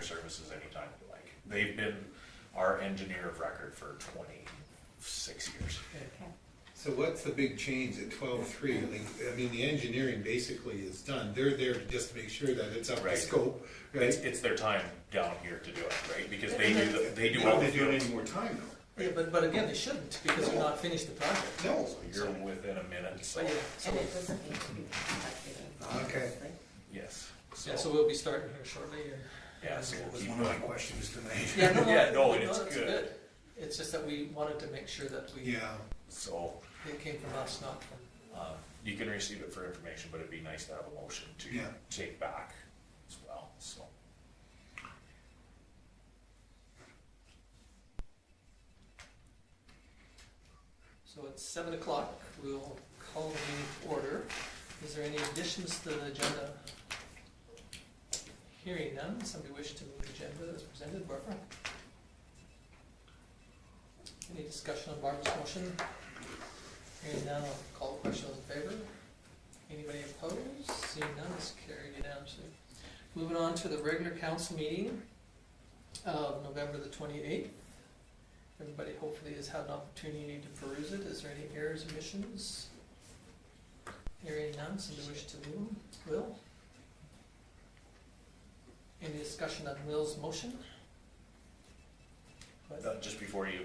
services anytime you like. They've been our engineer of record for 26 years. Okay. So what's the big change at 12.3? Like, I mean, the engineering basically is done. They're there to just make sure that it's up to Right. scope, right? It's their time down here to do it, right? Because they And do They all don't the have to do it fields. any more time though. Yeah, but again, they shouldn't, because they're not finished the project. No. So you're within a minute, so But yeah, so, And it doesn't need to be contacted. Okay. yes. yeah, so we'll be starting here shortly, or? Yeah, so That we'll was keep one of my going. questions tonight. Yeah, Yeah, no, and that's it's good. It's just that we wanted to make sure that we, Yeah. So it came from us, not from, you can receive it for information, but it'd be nice to have a motion to Yeah. take back as well, so. so it's 7 o'clock, we'll call the meeting to order. Is there any additions to the agenda? Hearing none, somebody wish to move the agenda as presented, Barbara? Any discussion on Barbara's motion? Hearing none, I'll call the question, those in favor? Anybody opposed? Seeing none, it's carried unanimously. Moving on to the regular council meeting of November the 28th. Everybody hopefully has had an opportunity to peruse it. Is there any errors, omissions? Hearing none, somebody wish to move? Will? Any discussion on Will's motion? Just before you,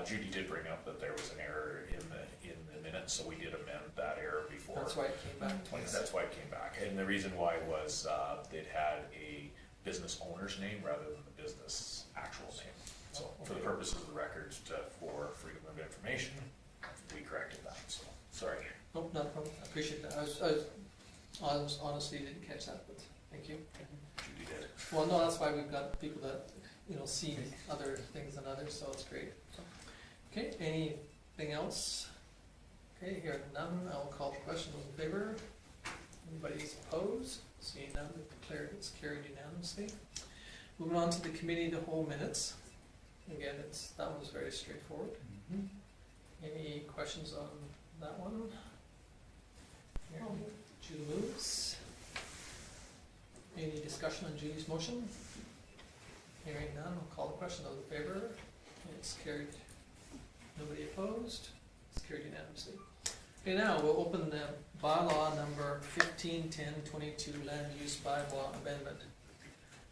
Judy did bring up that there was an error in the minutes, so we did amend that error before. That's why it came back twice. That's why it came back, and the reason why was, it had a business owner's name rather than the business actual name. So for the purposes of the records, for freedom of information, we corrected that, so, sorry. Nope, not a problem. I appreciate that. I was honestly didn't catch that, but thank you. Judy did. Well, no, that's why we've got people that, see other things than others, so it's great. So, okay, anything else? Okay, hearing none, I will call the question. Those in favor? Anybody's opposed? Seeing none, declared it's carried unanimously. Moving on to the committee of the whole minutes. Again, that was very straightforward. Any questions on that one? Here, Julie moves. Any discussion on Julie's motion? Hearing none, I'll call the question. Those in favor? It's carried. Nobody opposed? It's carried unanimously. Okay, now we'll open the bylaw number 151022 land use bylaw amendment.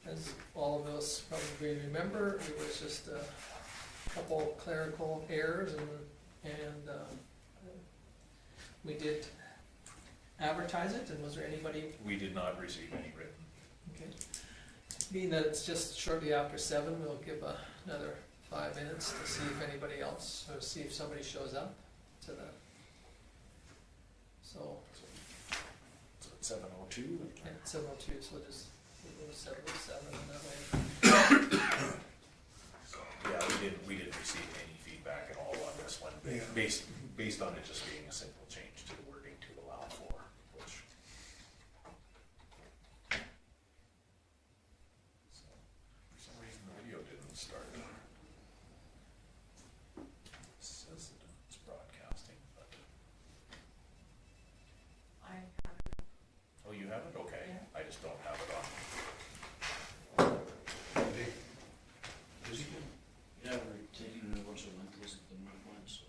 As all of us probably remember, it was just a couple clerical errors and we did advertise it, and was there anybody? We did not receive any written. Okay. Being that it's just shortly after 7, we'll give another 5 minutes to see if anybody else, or see if somebody shows up to the, so, So it's 7:02. yeah, 7:02, so we'll just go to 7:07 and that way. So, yeah, we didn't receive any feedback at all on this one, Yeah. based on it just being a simple change to the wording to allow for, which. So, for some reason the video didn't start. It says that it's broadcasting, but, I have it. oh, you have it? Okay, Yeah. I just don't have it on. Yeah, we're taking a bunch of lentils at the north line, so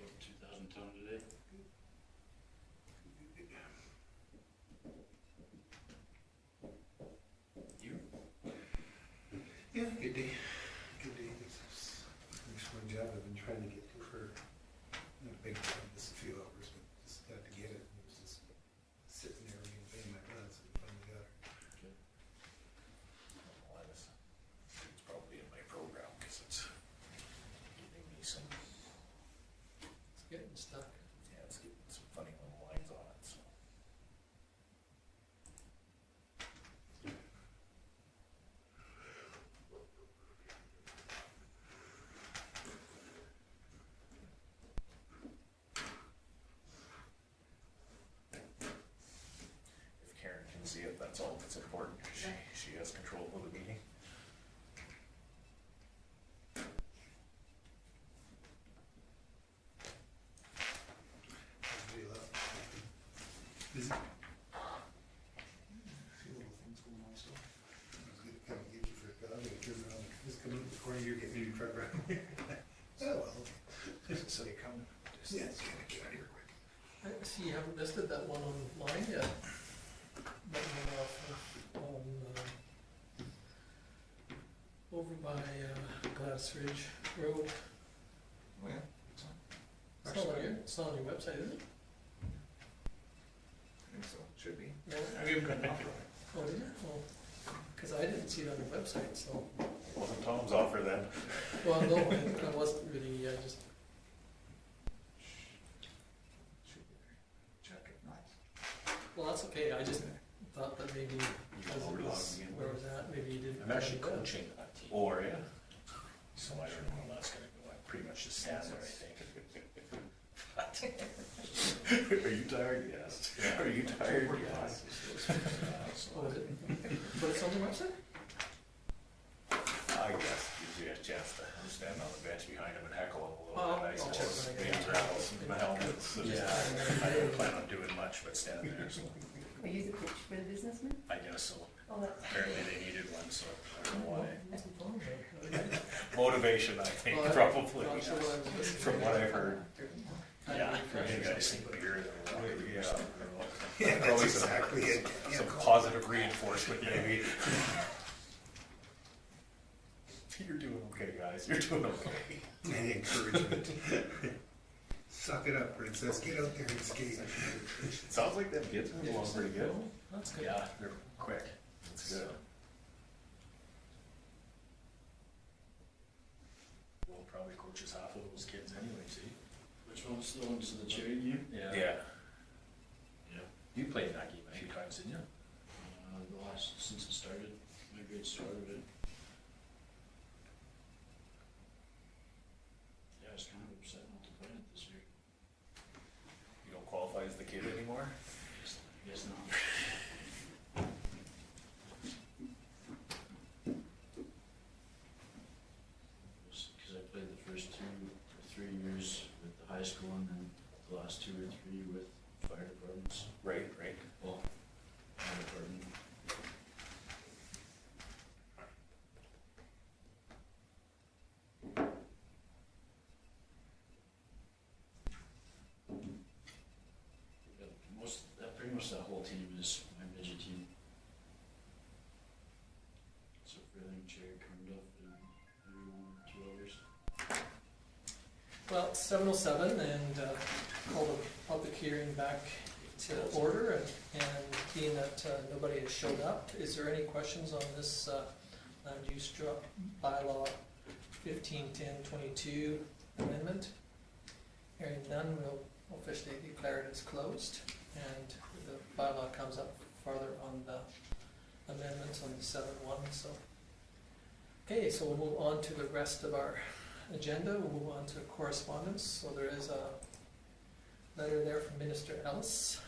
over 2,000 ton today. You? Yeah, good day. Good day. Nice one job I've been trying to get to for not a big time, just a few hours, but just had to get it. It was just sitting there being a pain in my nuts and finally got it. It's probably in my program because it's giving me some, It's getting stuck. yeah, it's getting some funny little lines on it, so. If Karen can see it, that's all that's important. She has control of the meeting. Everybody left. Busy. A few little things going on still. That was good. you're getting your truck running. Oh, well. So you come. Yeah, it's gonna get out of here quick. I see you haven't listed that one online yet. That one over by Glass Ridge Road. Oh, yeah. It's not on your website, is it? I think so, should be. No. Have you been off? Oh, did you? Oh, because I didn't see it on your website, so. Wasn't Tom's offer then? Well, no, I wasn't really, I just, Should be there. Check it, nice. well, that's okay, I just thought that maybe, as it was, again. where it was at, maybe you didn't. I'm actually have that. coaching that team. Or, yeah. So I don't know how that's gonna go. I pretty much just stand there, I think. Are you tired? Yes. Are you tired? Yes. Oh, is it? But it's on the website? I guess gives you a chance to stand on the bench behind him and heckle him a Oh, little bit. I I'll check suppose. when I get Maybe it. rattle some helmets. I don't plan on doing much but stand there, so Are you the coach for the businessman? I guess so. Oh, that's. Apparently they needed one, so I don't know why. Okay. Motivation, I think, Well, probably. not sure what I was listening From to. what I've heard. I Yeah, refreshed maybe I it. just think beer and water, yeah. Yeah, Probably that's some- exactly it. Yeah, Some coffee. positive reinforcement, maybe. You're doing okay, guys, you're doing okay. And encouragement. Suck it up, princess, get out there and skate. Sounds like them kids move along pretty good. That's good. Yeah, they're quick, that's good. Well, probably coaches half of those kids anyway, see? Which one's the ones in the charity game? Yeah. Yeah. You played that game a few times, didn't you? The last, since it started, my grade started it. Yeah, I was kind of upset not to play it this year. You don't qualify as the kid anymore? I guess not. Because I played the first 2 or 3 years with the high school and then the last 2 or 3 with fire departments. Right, right. Well, fire department. Yeah, pretty much that whole team is my midget team. So for everything chair turned up in maybe 1 or 2 hours. Well, it's 7:07 and call the public hearing back to order and being that nobody has showed up, is there any questions on this land use bylaw 151022 amendment? Hearing none, we'll officially declare it as closed and the bylaw comes up farther on the amendments on the 7-1, so. Okay, so we'll move on to the rest of our agenda. We'll move on to correspondence. So there is a letter there from Minister Ellis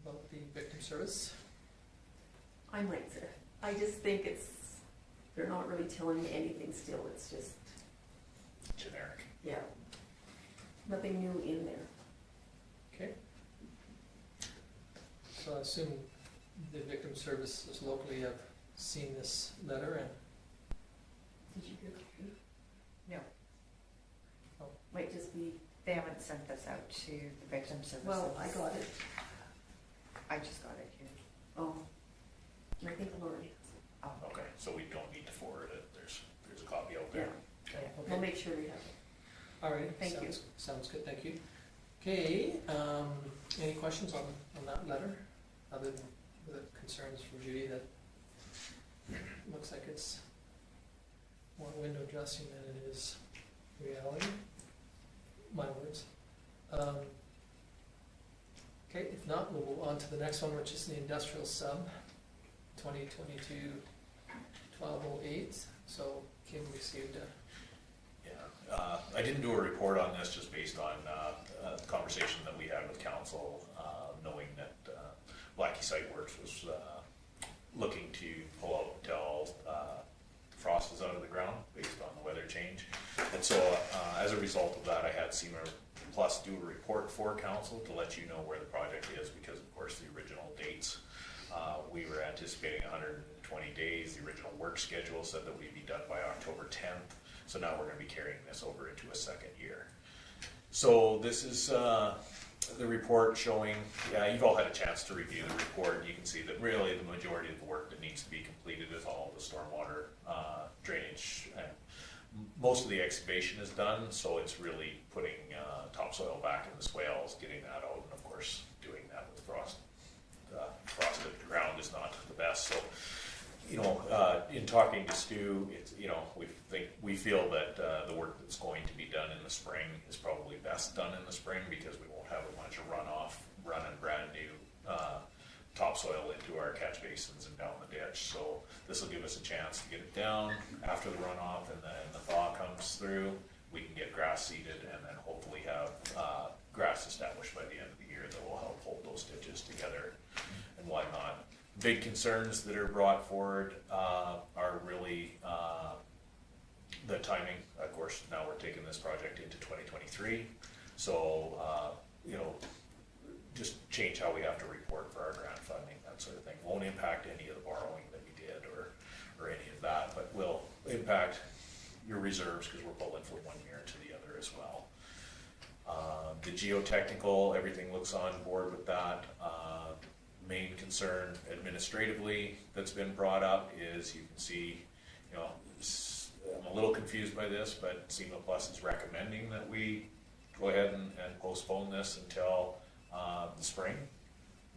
about the victim service. I might say, I just think they're not really telling me anything still, it's just, Generic. yeah. Nothing new in there. Okay. So I assume the victim services locally have seen this letter and Did you get it? No. Oh. Might just be, They haven't sent this out to the victim services. well, I got it. I just got it here. Oh. I think Lori has it. Oh, Okay, so we don't need to forward it, there's a copy out there. yeah. We'll make sure we have it. all right. Thank you. Sounds good. Thank you. Okay. Any questions on that letter, other than the concerns from Judy that looks like it's more window dressing than it is reality? My words. Okay. If not, we'll move on to the next one, which is the industrial sub 2022-1208. So Kim received a. Yeah, I didn't do a report on this just based on the conversation that we had with council, knowing that Blackie Site Works was looking to pull out until frost is out of the ground based on the weather change. And so as a result of that, I had Seymour Plus do a report for council to let you know where the project is, because of course the original dates, we were anticipating 120 20 days. The original work schedule said that we'd be done by October 10th. So now we're gonna be carrying this over into a second year. So this is the report showing, yeah, you've all had a chance to review the report. You can see that really the majority of the work that needs to be completed is all the stormwater drainage. And most of the excavation is done, so it's really putting topsoil back in the swales, getting that out, and of course doing that with frost. Frosted ground is not the best. So, you know, in talking to Stu, it's, you know, we feel that the work that's going to be done in the spring is probably best done in the spring, because we won't have a bunch of runoff, running brand new topsoil into our catch basins and down the ditch. So this will give us a chance to get it down after the runoff, and then the thaw comes through. We can get grass seeded, and then hopefully have grass established by the end of the year that will help hold those ditches together and whatnot. Big concerns that are brought forward are really the timing. Of course, now we're taking this project into 2023, so you know, just change how we have to report for our grant funding, that sort of thing. Won't impact any of the borrowing that we did or any of that, but will impact your reserves, because we're pulling from one year to the other as well. The geotechnical, everything looks on board with that. Main concern administratively that's been brought up is, you can see, you know, I'm a little confused by this, but SEMA Plus is recommending that we go ahead and postpone this until the spring,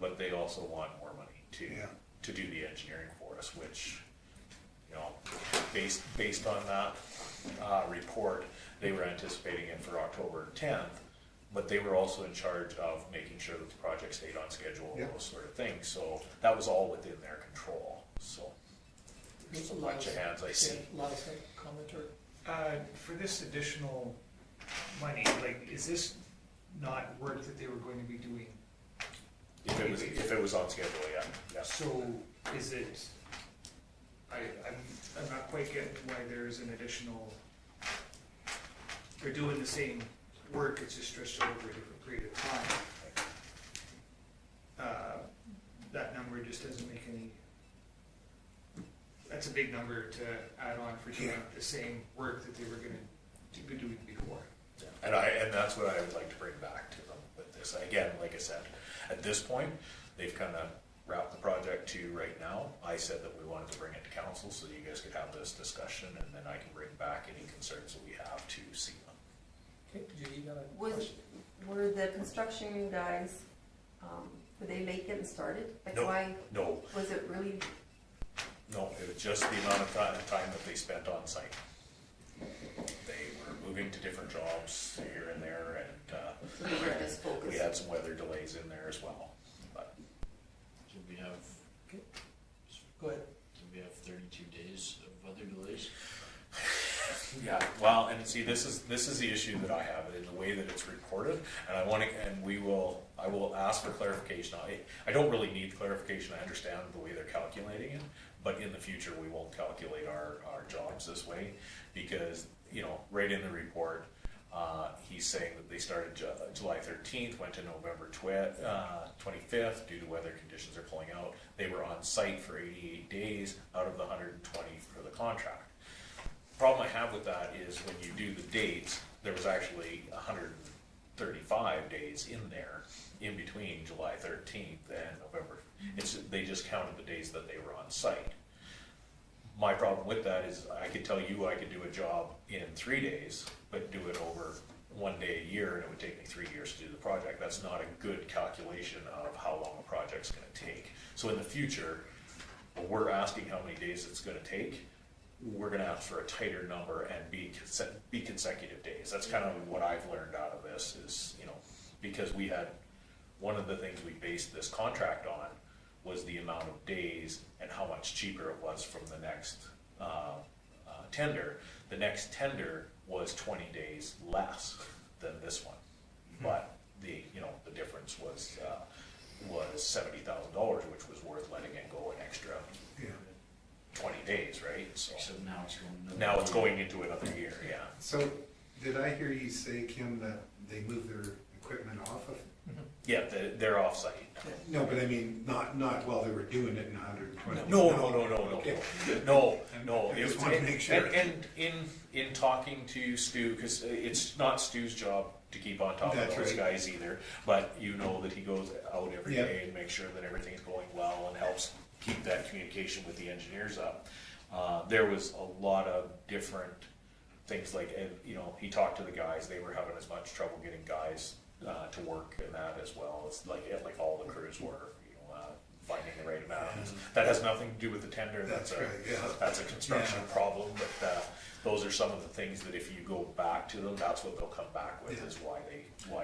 but they also want more money to do the engineering for us, which, you know, based on that report, they were anticipating it for October 10th, but they were also in charge of making sure that the project stayed on schedule, and those sort of things. So that was all within their control. So There's a bunch of hands I see. Last comment or? For this additional money, like, is this not work that they were going to be doing? If it was on schedule, yeah. So is it, I'm not quite getting why there's an additional, they're doing the same work, it's just stretched over a different period of time. That number just doesn't make any, that's a big number to add on for doing the same work that they were gonna be doing before. And that's what I would like to bring back to them with this. Again, like I said, at this point, they've kind of wrapped the project to right now. I said that we wanted to bring it to council so you guys could have this discussion, and then I can bring back any concerns that we have to SEMA. Okay, Judy, you got a Was, question? were the construction guys, were they late getting started? Like, No. why, No, was it really, no, it was just the amount of time that they spent on site. They were moving to different jobs here and there, and so they were just we focused? had some weather delays in there as well. But So we have, Go ahead. do we have 32 days of other delays? yeah, well, and see, this is the issue that I have in the way that it's reported, and I will ask for clarification. I don't really need clarification. I understand the way they're calculating it, but in the future we won't calculate our jobs this way, because, you know, right in the report, he's saying that they started July 13th, went to November 25th due to weather conditions are pulling out. They were on site for 88 days out of the 120 for the contract. Problem I have with that is when you do the dates, there was actually 135 days in there in between July 13th and November. They just counted the days that they were on site. My problem with that is I could tell you I could do a job in 3 days, but do it over 1 day a year, and it would take me 3 years to do the project. That's not a good calculation of how long a project's gonna take. So in the future, when we're asking how many days it's gonna take, we're gonna ask for a tighter number and be consecutive days. That's kind of what I've learned out of this is, you know, because we had, one of the things we based this contract on was the amount of days and how much cheaper it was from the next tender. The next tender was 20 days less than this one, but the difference was $70,000, which was worth letting it go an extra 20 days, right? So Except now it's going. now it's going into another year, yeah. So, did I hear you say, Kim, that they moved their equipment off of? Yeah, they're off-site now. No, but I mean, not while they were doing it in 120. No. Okay. No. I just wanted to make sure. And in talking to Stu, because it's not Stu's job to keep on top of That's those right. guys either, but you know that he goes out every Yeah. day and makes sure that everything's going well and helps keep that communication with the engineers up. There was a lot of different things like, and, you know, he talked to the guys, they were having as much trouble getting guys to work in that as well. It's like all the crews were, you know, finding the right amount. That has nothing to do with the tender. That's right, yeah. That's a construction Yeah. problem, but those are some of the things that if you go back to them, that's what they'll come back with, Yeah. is why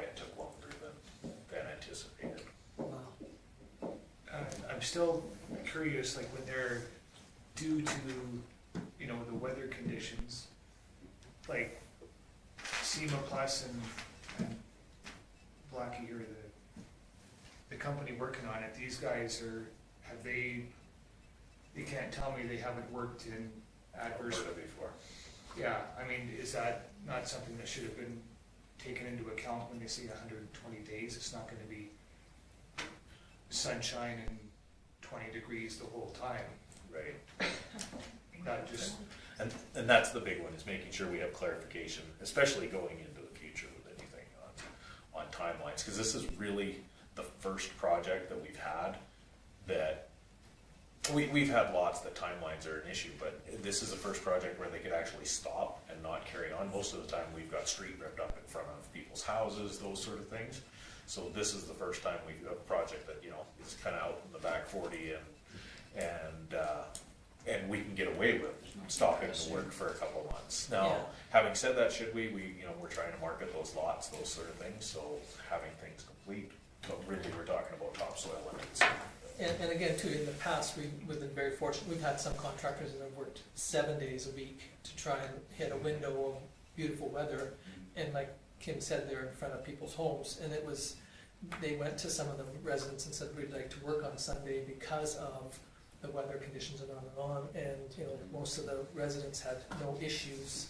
it took longer than anticipated. Wow. I'm still curious, like when they're due to, you know, the weather conditions, like SEMA Plus and Blackie, or the company working on it, these guys they can't tell me they haven't worked in adverse. Heard of it before. Yeah, I mean, is that not something that should have been taken into account when they say 120 days? It's not gonna be sunshine and 20 degrees the whole time, Right. not just, And that's the big one, is making sure we have clarification, especially going into the future with anything on timelines, because this is really the first project that we've had that, we've had lots that timelines are an issue, but this is the first project where they could actually stop and not carry on. Most of the time, we've got street ripped up in front of people's houses, those sort of things. So this is the first time we've got a project that, you know, is kind of out in the back 40 and we can get away with stopping the work for a couple months. Yeah. Now, having said that, should we, you know, we're trying to market those lots, those sort of things, so having things complete, but really, we're talking about topsoil limits. And again, too, in the past, we've been very fortunate. We've had some contractors that have worked 7 days a week to try and hit a window of beautiful weather. And like Kim said, they're in front of people's homes. And they went to some of the residents and said, we'd like to work on Sunday because of the weather conditions and on and on. And, you know, most of the residents had no issues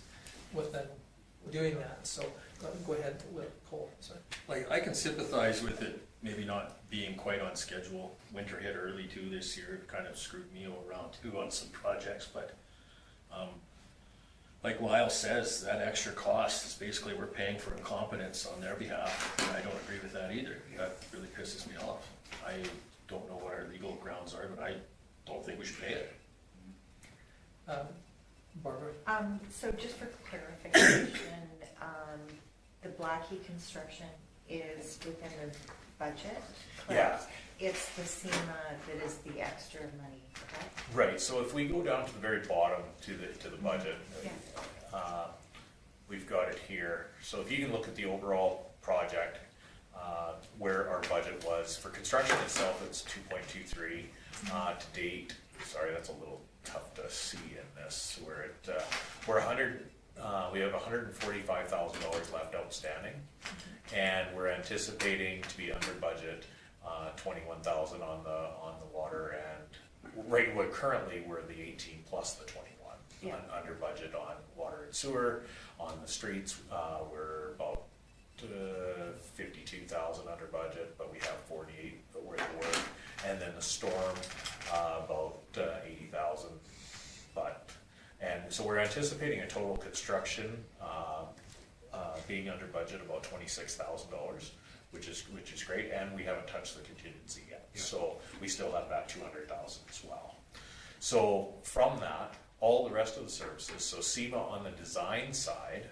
with them doing that. So go ahead, Cole, sorry. Like, I can sympathize with it, maybe not being quite on schedule. Winter hit early too this year, it kind of screwed me around too on some projects, but, like Lyle says, that extra cost is basically we're paying for incompetence on their behalf, and I don't agree with that either. That really pisses me off. I don't know what our legal grounds are, but I don't think we should pay it. Barbara? So just for clarification, the Blackie construction is within the budget, correct? It's the SEMA that is the extra money, correct? Right, so if we go down to the very bottom to the budget, Yeah. we've got it here. So if you can look at the overall project, where our budget was, for construction itself, it's 2.23. To date, sorry, that's a little tough to see in this, we're 100, we have $145,000 left outstanding, and we're anticipating to be under budget, 21,000 on the water, and right, currently we're the 18 plus the 21. Yeah. Under budget on water and sewer. On the streets, we're about 52,000 under budget, but we have 48 worth of work. And then the storm, about 80,000. And so we're anticipating a total construction being under budget about $26,000, which is great, and we haven't touched the contingency yet. Yeah. So we still have that 200,000 as well. So from that, all the rest of the services, so SEMA on the design side,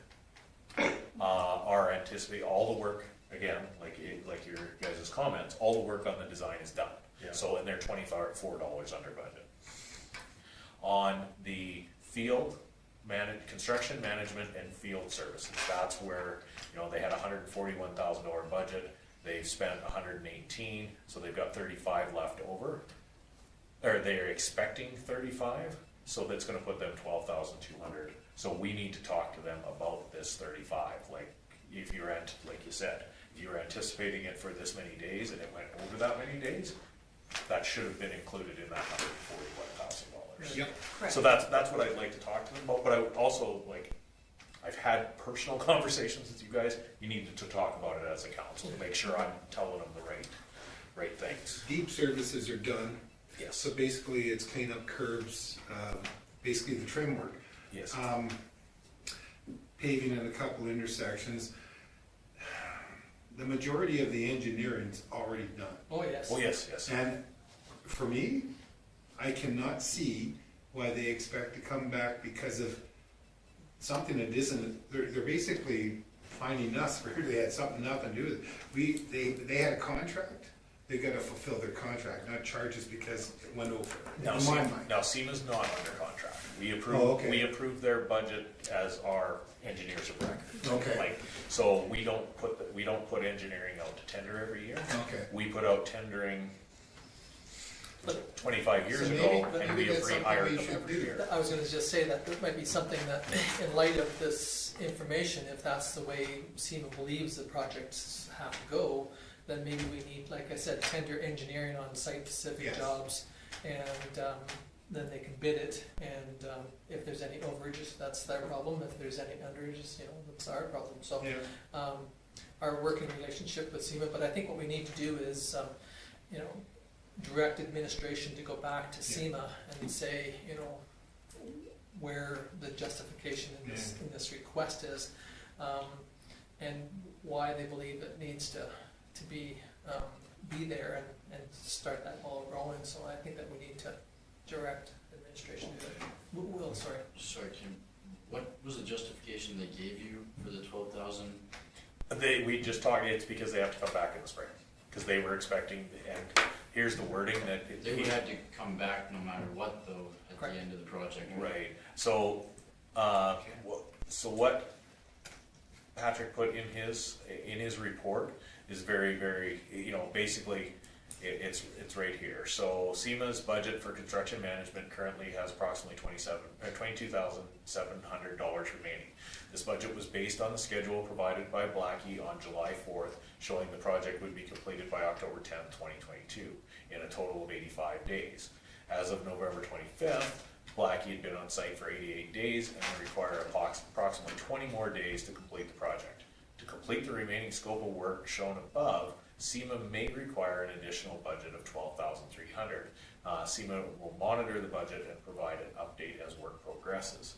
are anticipating all the work, again, like your guys' comments, all the work on the design is done. Yeah. So, and they're $24 under budget. On the field, construction management and field services, that's where, you know, they had a $141,000 budget, they've spent 118, so they've got 35 left over. Or they're expecting 35, so that's gonna put them 12,200. So we need to talk to them about this 35, like if you're like you said, if you were anticipating it for this many days and it went over that many days, that should have been included in that $141,000. Yep. Correct. So that's what I'd like to talk to them about, but I would also, like, I've had personal conversations with you guys, you need to talk about it as a council, to make sure I'm telling them the right things. Deep services are done, Yes, so basically it's clean up curbs, basically the trim work. yes. Paving in a couple intersections. The majority of the engineering's already done. Oh, yes. Oh, yes, yes. And for me, I cannot see why they expect to come back because of something that isn't, they're basically finding us for, they had something, nothing to do with it. They had a contract, they gotta fulfill their contract, not charge us because it went over, Now, in my mind. SEMA's not under contract. We Oh, approved, okay. we approved their budget as our engineers of record. Okay. Like, so we don't put engineering out to tender every year. Okay. We put out tendering But 25 years So ago, maybe- and maybe we have that's something rehired we them should every do. year. I was gonna just say that there might be something that, in light of this information, if that's the way SEMA believes the projects have to go, then maybe we need, like I said, tender engineering on site-specific Yes. jobs, and then they can bid it, and if there's any overages, that's their problem, if there's any underages, that's our problem, so. Yeah. Our working relationship with SEMA, but I think what we need to do is, direct administration to go back to SEMA and say, where the justification in this request is, and why they believe it needs to be there and start that ball rolling. So I think that we need to direct administration to do that. Will, sorry. Sorry, Kim, what was the justification they gave you for the 12,000? We just talked, it's because they have to come back in the spring, because they were expecting, and here's the wording that. They would have to come back no matter what, though, at Correct. the end of the project. Right, so, so what Patrick put in his report is very, very, basically, it's right here. So SEMA's budget for construction management currently has approximately $22,700 remaining. This budget was based on the schedule provided by Blackie on July 4th, showing the project would be completed by October 10th, 2022, in a total of 85 days. As of November 25th, Blackie had been on site for 88 days and would require approximately 20 more days to complete the project. To complete the remaining scope of work shown above, SEMA may require an additional budget of $12,300. SEMA will monitor the budget and provide an update as work progresses.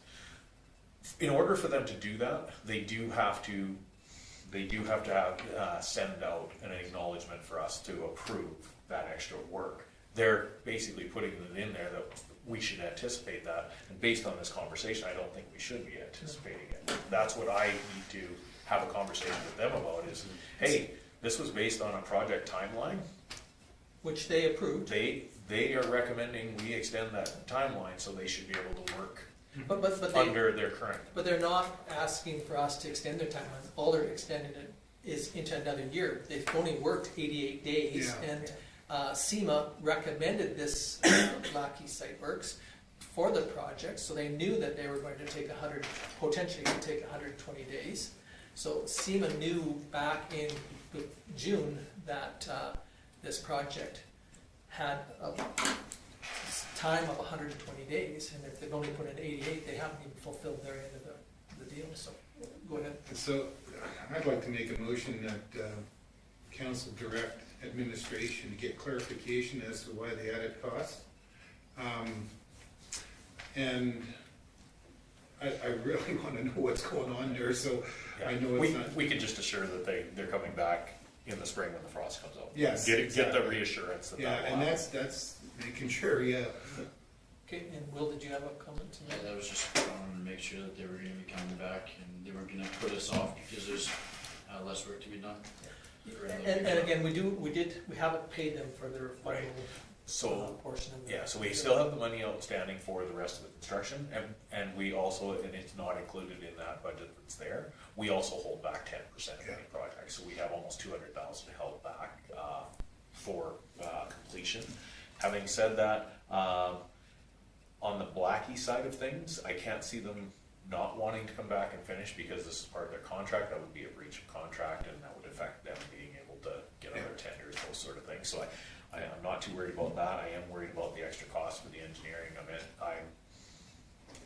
In order for them to do that, they do have to send out an acknowledgement for us to approve that extra work. They're basically putting it in there that we should anticipate that, and based on this conversation, I don't think we should be anticipating it. That's what I need to have a conversation with them about is, hey, this was based on a project timeline. Which they approved. They are recommending we extend that timeline, so they should be able to work But they, under their current. but they're not asking for us to extend their timeline. All they're extending it is into another year. They've only worked 88 days, Yeah. and SEMA recommended this Blackie Site Works for the project, so they knew that they were going to take potentially take 120 days. So SEMA knew back in June that this project had a time of 120 days, and if they've only put in 88, they haven't even fulfilled their end of the deal, so go ahead. So I'd like to make a motion that council direct administration to get clarification as to why the added cost. And I really want to know what's going on there, so I know it's not. We can just assure that they're coming back in the spring when the frost comes out. Yes, Get the exactly. reassurance that Yeah, that will and happen. that's making sure, yeah. Okay, and Will, did you have a comment to Yeah, make? that was just, I wanted to make sure that they were gonna be coming back and they weren't gonna put us off because there's less work to be done. And again, we haven't paid them for their final So, portion of the. yeah, so we still have the money outstanding for the rest of the construction, and we also, and it's not included in that budget that's there, we also hold back 10% of any project, so we have almost 200,000 held back for completion. Having said that, on the Blackie side of things, I can't see them not wanting to come back and finish because this is part of their contract. That would be a breach of contract, and that would affect them being able to get other tenders, those sort of things. So I'm not too worried about that. I am worried about the extra cost for the engineering of it. I'm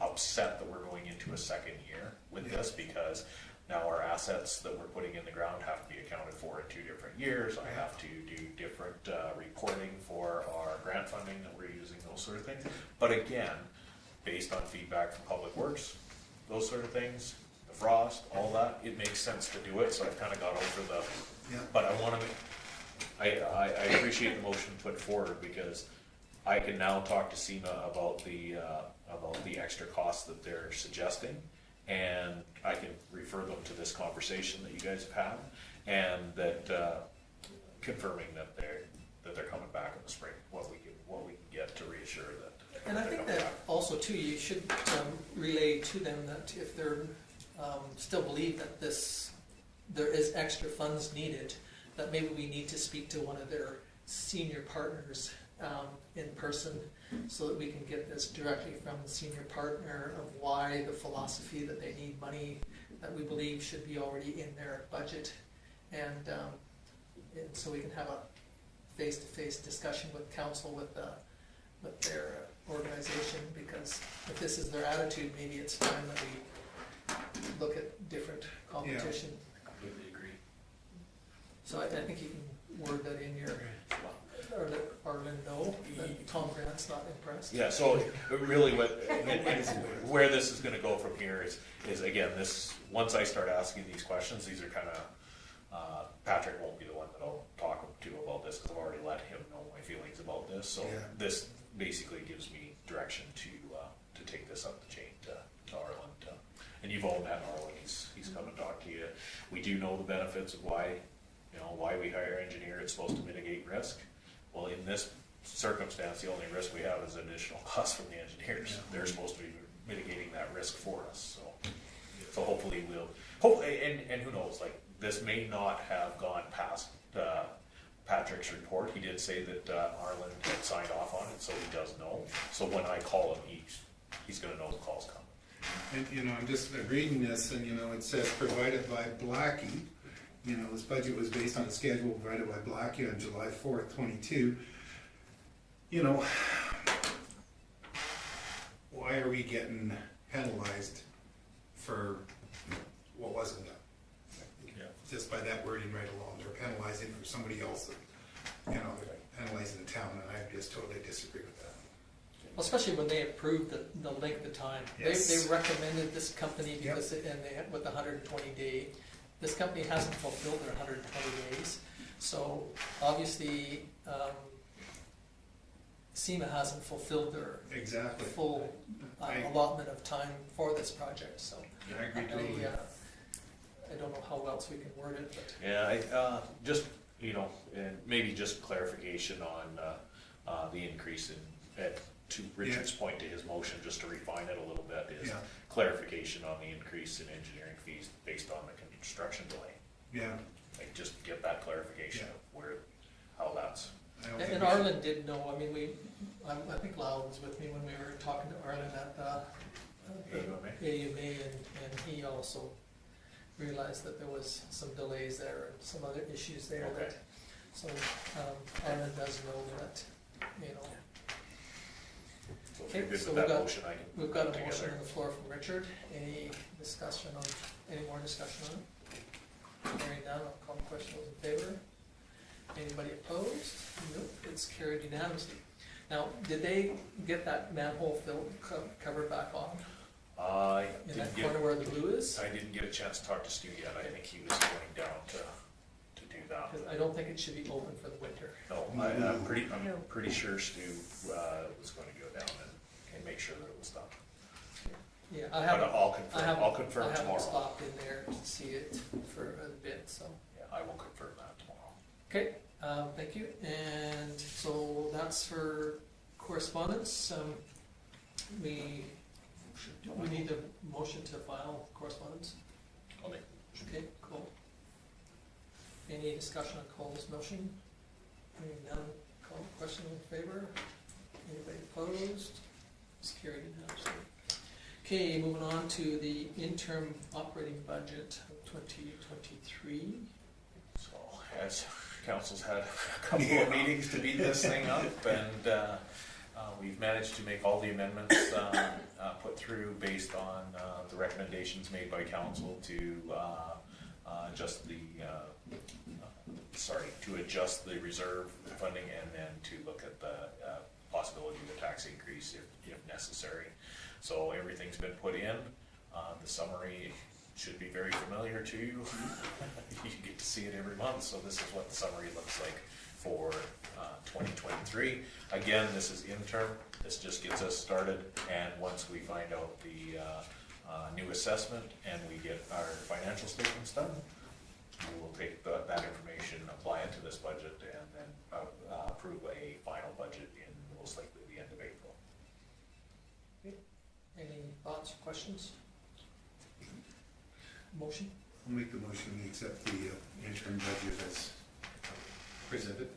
upset that we're going into a second year with this because Now, our assets that we're putting in the ground have to be accounted for in 2 different years. I have to do different reporting for our grant funding that we're using, those sort of things. But again, based on feedback from Public Works, those sort of things, the frost, all that, it makes sense to do it, so I've kind of got over the, Yeah. but I want to, I appreciate the motion put forward, because I can now talk to SEMA about the extra costs that they're suggesting, and I can refer them to this conversation that you guys have had, and that, confirming that they're coming back in the spring, what we can get to reassure that. And I they're think coming that back. also too, you should relay to them that if they're still believe that there is extra funds needed, that maybe we need to speak to one of their senior partners in person, so that we can get this directly from the senior partner of why the philosophy that they need money that we believe should be already in their budget, and so we can have a face-to-face discussion with council, with their organization, because if this is their attitude, maybe it's time that we look at different competition. Completely agree. So I think you can word that in your, or let Arlen know that Tom Grant's not impressed. Yeah, so really where this is gonna go from here is again, once I start asking these questions, these are kind of, Patrick won't be the one that I'll talk to about this, because I've already let him know my feelings about this, so Yeah. this basically gives me direction to take this up the chain to Arlen. And you've all met Arlen, he's come and talked to you. We do know the benefits of why we hire an engineer, it's supposed to mitigate risk. Well, in this circumstance, the only risk we have is additional cost from the engineers. Yeah. They're supposed to be mitigating that risk for us, so hopefully and who knows, like, this may not have gone past Patrick's report. He did say that Arlen had signed off on it, so he does know. So when I call him, he's gonna know the call's coming. And, I'm just reading this, and, it says provided by Blackie. This budget was based on a schedule provided by Blackie on July 4th, 22. Why are we getting penalized for what wasn't done? Yeah. Just by that wording right alone, they're penalizing for somebody else, penalizing the town, and I just totally disagree with that. Especially when they approved the length of time. Yes. They recommended this company because, and they had with 120 day, this company hasn't fulfilled their 120 days. So obviously, SEMA hasn't fulfilled their Exactly. full I- allotment of time for this project, so. Yeah, I agree totally. I don't know how else we can word it, but. Yeah, just, and maybe just clarification on the increase to Richard's point to his motion, just to refine it a little bit, is Yeah. clarification on the increase in engineering fees based on the construction delay. Yeah. Like, just get that clarification of how that's. I don't think And we should- Arlen did know, I mean, I think Lyle was with me when we were talking to Arlen at the AUMA, and he also realized that there was some delays there and some other issues there Okay. that, so, Arlen does know that, So if you're Okay, good so with we've that got- motion, I can We've got put a it motion together. on the floor from Richard. Any more discussion on it? Hearing none, I'll call the question. Those in favor? Anybody opposed? Nope, it's carried unanimously. Now, did they get that manhole filled, cover back on, I in didn't that get, corner where the blue is? I didn't get a chance to talk to Stu yet. I think he was going down to do that. Because I don't think it should be open for the winter. No, I'm No. pretty sure Stu was going to go down and make sure that it was done. Yeah, But I'll confirm. I'll confirm I haven't tomorrow. stopped in there to see it for a bit, so. Yeah, I will confirm that tomorrow. Okay, thank you. And so that's for correspondence. We need a motion to file correspondence. I'll make. Okay, cool. Any discussion on Cole's motion? Hearing none, call the question in favor. Anybody opposed? It's carried unanimously. Okay, moving on to the interim operating budget of 2023. So, as council's had a couple of meetings to beat this thing up, and We've managed to make all the amendments put through based on the recommendations made by council to adjust the reserve funding, and then to look at the possibility of a tax increase if necessary. So everything's been put in. The summary should be very familiar to you. You get to see it every month, so this is what the summary looks like for 2023. Again, this is interim. This just gets us started, and once we find out the new assessment and we get our financial statements done, we will take that information, apply it to this budget, and then approve a final budget in most likely the end of April. Any thoughts or questions? Motion? I'll make the motion, we accept the interim budget as presented.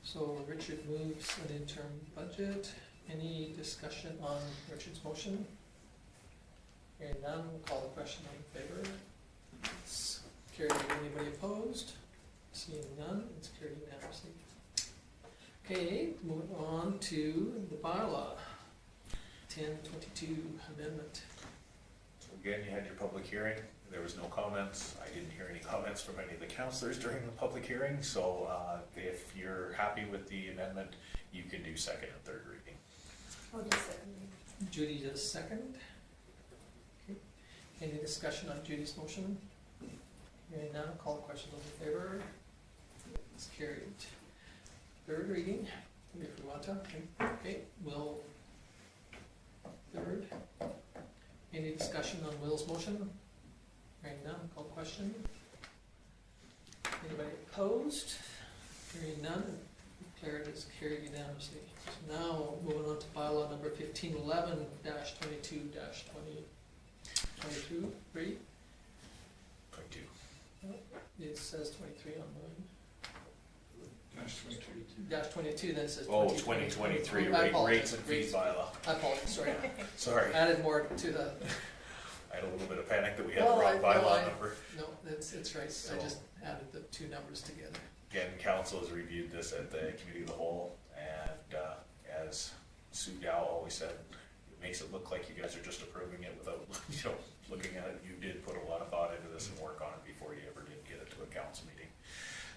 So Richard moves an interim budget. Any discussion on Richard's motion? Hearing none, we'll call the question in favor. It's carried. Anybody opposed? Seeing none, it's carried unanimously. Okay, moving on to the bylaw. 1022 amendment. So again, you had your public hearing. There was no comments. I didn't hear any comments from any of the councillors during the public hearing. So if you're happy with the amendment, you can do second and third reading. I'll do second. Judy does second. Okay. Any discussion on Judy's motion? Hearing none, call the question. Those in favor? It's carried. Third reading, if we want to. Okay, Will. Third. Any discussion on Will's motion? Hearing none, call the question. Anybody opposed? Hearing none, declared as carried unanimously. So now moving on to bylaw number 1511-22-2022. 3. 22. It says 23 on mine. Dash 22. -22, then it says Oh, 2023. 2023 I apologize. rates and fees bylaw. I apologize, sorry. Sorry, I Added more to the, had a little bit of panic that we had the No, wrong bylaw I- number. no, it's right. I So- just added the two numbers together. Again, council has reviewed this at the committee of the whole, and as Sue Dow always said, it makes it look like you guys are just approving it without, looking at it. You did put a lot of thought into this and work on it before you ever did get it to a council meeting.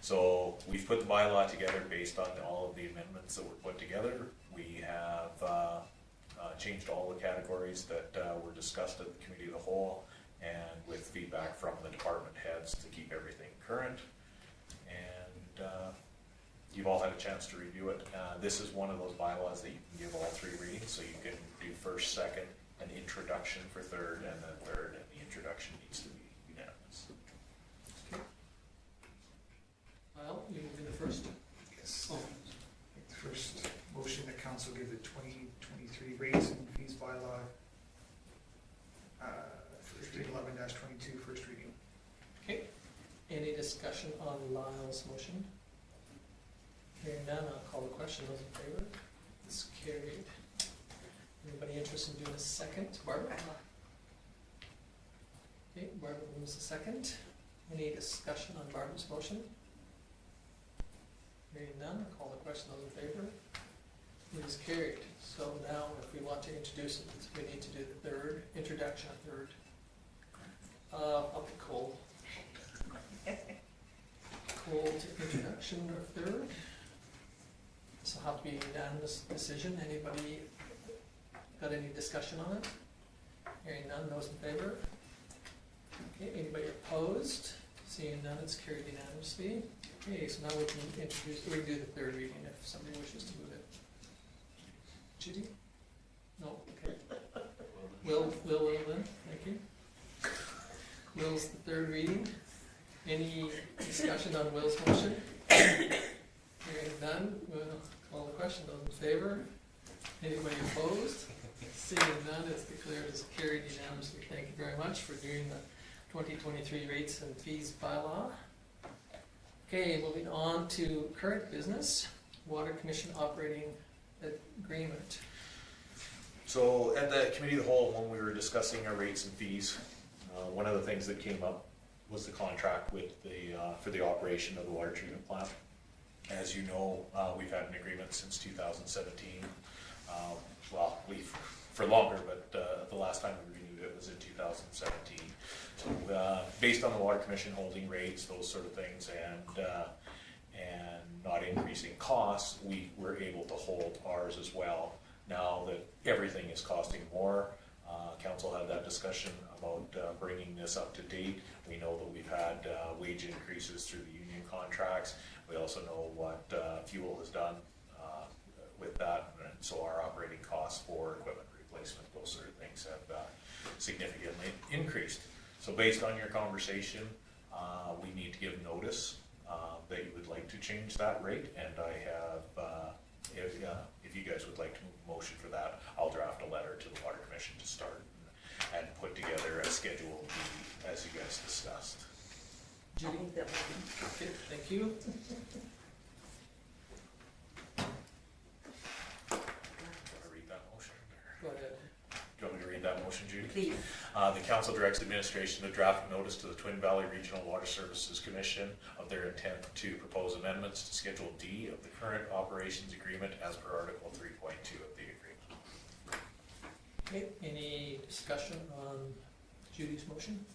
So we've put the bylaw together based on all of the amendments that were put together. We have changed all the categories that were discussed at the committee of the whole, and with feedback from the department heads to keep everything current. And you've all had a chance to review it. This is one of those bylaws that you can give all three readings, so you can do first, second, an introduction for third, and then third, and the introduction needs to be unanimous. Well, you move in the first. Yes. Oh, The first motion that council give the 2023 rates and fees bylaw 1511-22 first reading. okay. Any discussion on Lyle's motion? Hearing none, I'll call the question. Those in favor? It's carried. Anybody interested in doing a second? Barbara? Okay, Barbara moves a second. Any discussion on Barbara's motion? Hearing none, I'll call the question. Those in favor? It is carried. So now, if we want to introduce it, we need to do the third introduction, third. I'll be Cole. Cole to introduction or third. This will have to be a unanimous decision. Anybody got any discussion on it? Hearing none, those in favor? Okay, anybody opposed? Seeing none, it's carried unanimously. Okay, so now we can do the third reading if somebody wishes to move it. Judy? No, okay. Will then, thank you. Will's the third reading. Any discussion on Will's motion? Hearing none, we'll call the question. Those in favor? Anybody opposed? Seeing none, it's declared as carried unanimously. Thank you very much for doing the 2023 rates and fees bylaw. Okay, moving on to current business, Water Commission operating agreement. So at the committee of the whole, when we were discussing our rates and fees, one of the things that came up was the contract with the for the operation of the water treatment plant. As you know, we've had an agreement since 2017. Well, for longer, but the last time we renewed it was in 2017. So based on the Water Commission holding rates, those sort of things, and not increasing costs, we were able to hold ours as well. Now that everything is costing more, council had that discussion about bringing this up to date. We know that we've had wage increases through the union contracts. We also know what fuel has done with that, and so our operating costs for equipment replacement, those sort of things have significantly increased. So based on your conversation, we need to give notice that you would like to change that rate, and I have, if you guys would like to move a motion for that, I'll draft a letter to the Water Commission to start and put together a Schedule B as you guys discussed. Judy? That one. Okay, thank you. Do you want to read that motion? Go ahead. Do you want me to read that motion, Judy? Please. The council directs administration to draft a notice to the Twin Valley Regional Water Services Commission of their intent to propose amendments to Schedule D of the current operations agreement as per Article 3.2 of the agreement. Okay, any discussion on Judy's motion?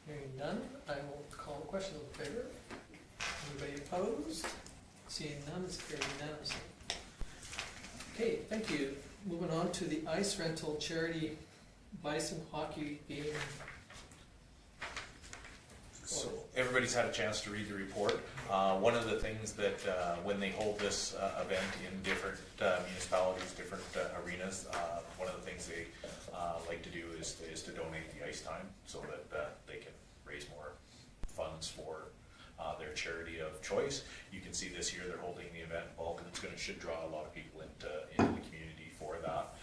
Hearing none, I will call the question. All in favor? Anybody opposed? Seeing none, it's carried unanimously. Okay, thank you. Moving on to the ice rental charity Bison hockey game. So everybody's had a chance to read the report. One of the things that when they hold this event in different municipalities, different arenas, one of the things they like to do is to donate the ice time so that they can raise more funds for their charity of choice. You can see this year they're holding the event in Vulcan. Should draw a lot of people into the community for that.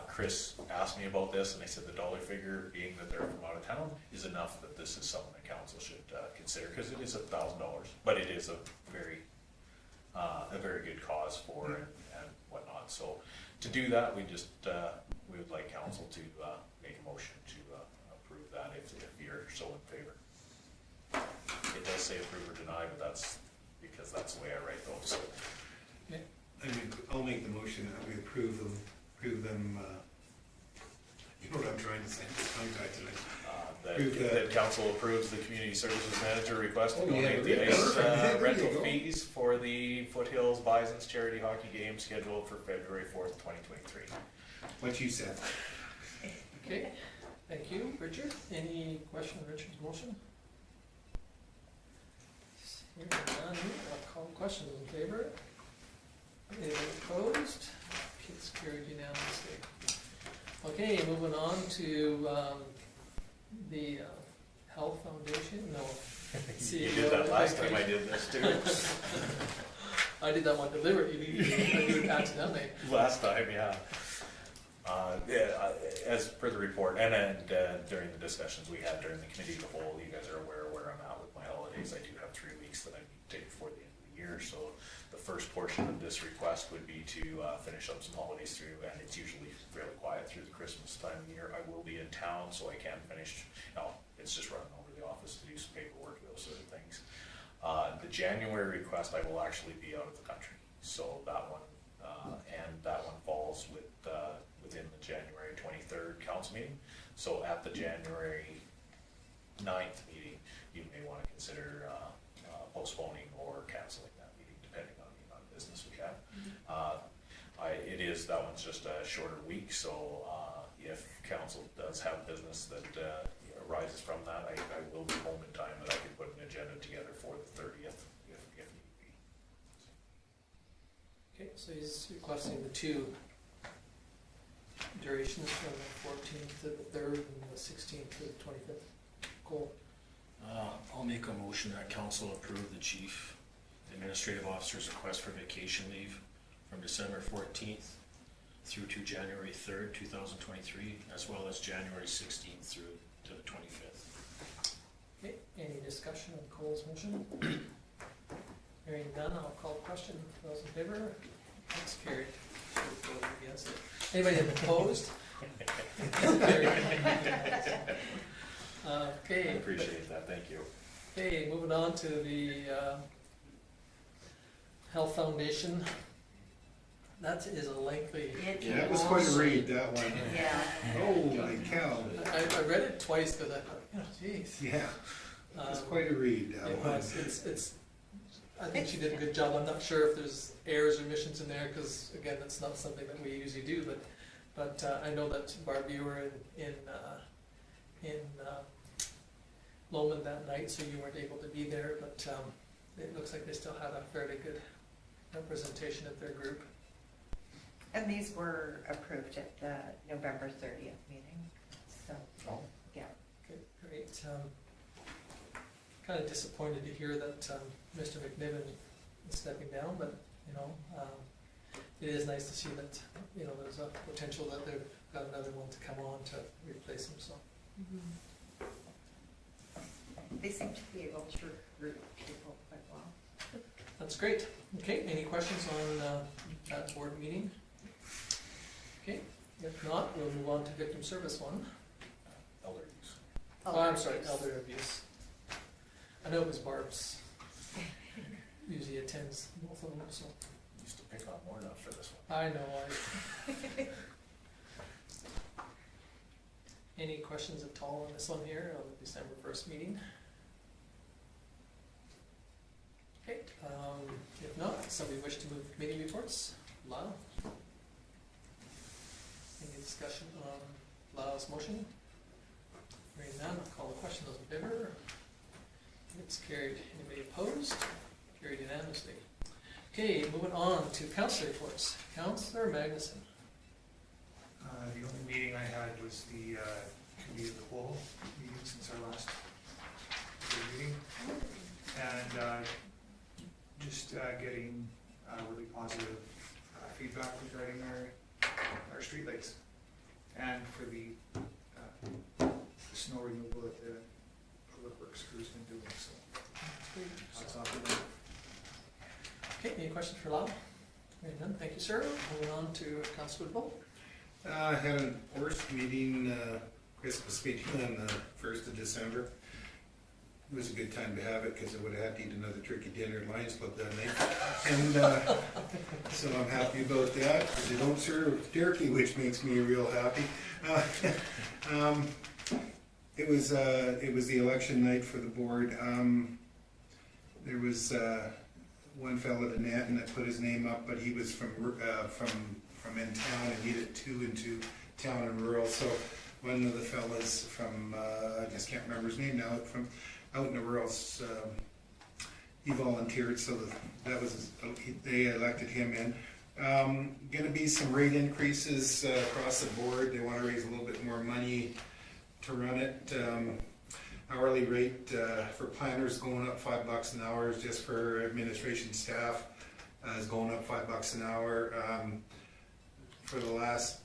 Chris asked me about this, and I said the dollar figure, being that they're from out of town, is enough that this is something that council should consider, because it is $1,000, but it is a very good cause for it and whatnot. So to do that, we would like council to make a motion to approve that if you're so in favor. It does say approve or deny, but that's because that's the way I write those. I mean, I'll make the motion that we approve them, you know what I'm trying to say, it's tongue-tied tonight. That council approves the community services manager request to Oh, yeah, donate the really? ice There you rental go. fees for the Foothills Bison's charity hockey game scheduled for February 4th, 2023. What you said. Okay, thank you. Richard, any question on Richard's motion? Hearing none, I'll call the question. Those in favor? Anybody opposed? It's carried unanimously. Okay, moving on to the Health Foundation, no. You did that last time I did this too. I did that one deliberately, I did it accidentally. Last time, yeah. As per the report, and during the discussions we had during the committee of the whole, you guys are aware where I'm at with my holidays. I do have 3 weeks that I need to take before the end of the year, so the first portion of this request would be to finish up some holidays through, and it's usually fairly quiet through the Christmas time of the year. I will be in town, so I can finish, it's just running over the office to do some paperwork, those sort of things. The January request, I will actually be out of the country, so that one, and that one falls within the January 23rd council meeting. So at the January 9th meeting, you may want to consider postponing or canceling that meeting, depending on the amount of business we have. That one's just a shorter week, so if council does have business that arises from that, I will be home in time that I can put an agenda together for the 30th if need be. Okay, so he's requesting the 2 durations from the 14th to the 3rd and the 16th to the 25th. Cool. I'll make a motion that council approve the chief administrative officer's request for vacation leave from December 14th through to January 3rd, 2023, as well as January 16th through to the 25th. Okay, any discussion on Cole's motion? Hearing none, I'll call the question. Those in favor? That's carried. Should have voted against it. Anybody opposed? Carried. I Okay. appreciate that, thank you. Okay, moving on to the Health Foundation. That is a lengthy, Yeah, That was quite a read, that one. Yeah. Holy cow. I read it twice because I thought, oh, geez. Yeah, it was Um, quite a read, that It one. was, it's, I think she did a good job. I'm not sure if there's errors or omissions in there, because again, that's not something that we usually do, but I know that Barb, you were in Lowman that night, so you weren't able to be there, but it looks like they still had a fairly good representation of their group. And these were approved at the November 30th meeting, so, Oh. yeah. Okay, great. Kind of disappointed to hear that Mr. McNiven is stepping down, but, you know, it is nice to see that, you know, there's a potential that they've got another one to come on to replace him, so. They seem to be able to recruit people quite well. That's great. Okay, any questions on that board meeting? Okay, if not, we'll move on to victim service one. Elder use. Oh, I'm sorry, elder abuse. I know it was Barb's. Usually attends both of them, so. Used to pick on more enough for this one. I know, Any questions at all on this one here, on the December 1st meeting? Okay, if not, somebody wish to move committee reports? Lyle? Any discussion on Lyle's motion? Hearing none, I'll call the question. Those in favor? It's carried. Anybody opposed? Carried unanimously. Okay, moving on to councillor reports. Councillor Magnuson. The only meeting I had was the committee of the whole meeting since our last meeting. And just getting really positive feedback regarding our streetlights. And for the snow removal that the public works crew's been doing, so that's off to them. Okay, any questions for Lyle? Hearing none, thank you, sir. Moving on to Councillor Bull. I had an ORST meeting, Christmas meeting on the 1st of December. It was a good time to have it because I would have had to eat another turkey dinner at Lions Club that night. And so I'm happy about that, because they don't serve turkey, which makes me real happy. It was the election night for the board. There was one fellow at Nanton that put his name up, but he was from in town and needed 2 into town and rural. So one of the fellas from I just can't remember his name now, from out in the rural, he volunteered, so that was they elected him in. Going to be some rate increases across the board. They want to raise a little bit more money to run it. Hourly rate for planners going up $5 an hour, just for administration staff is going up $5 an hour. For the last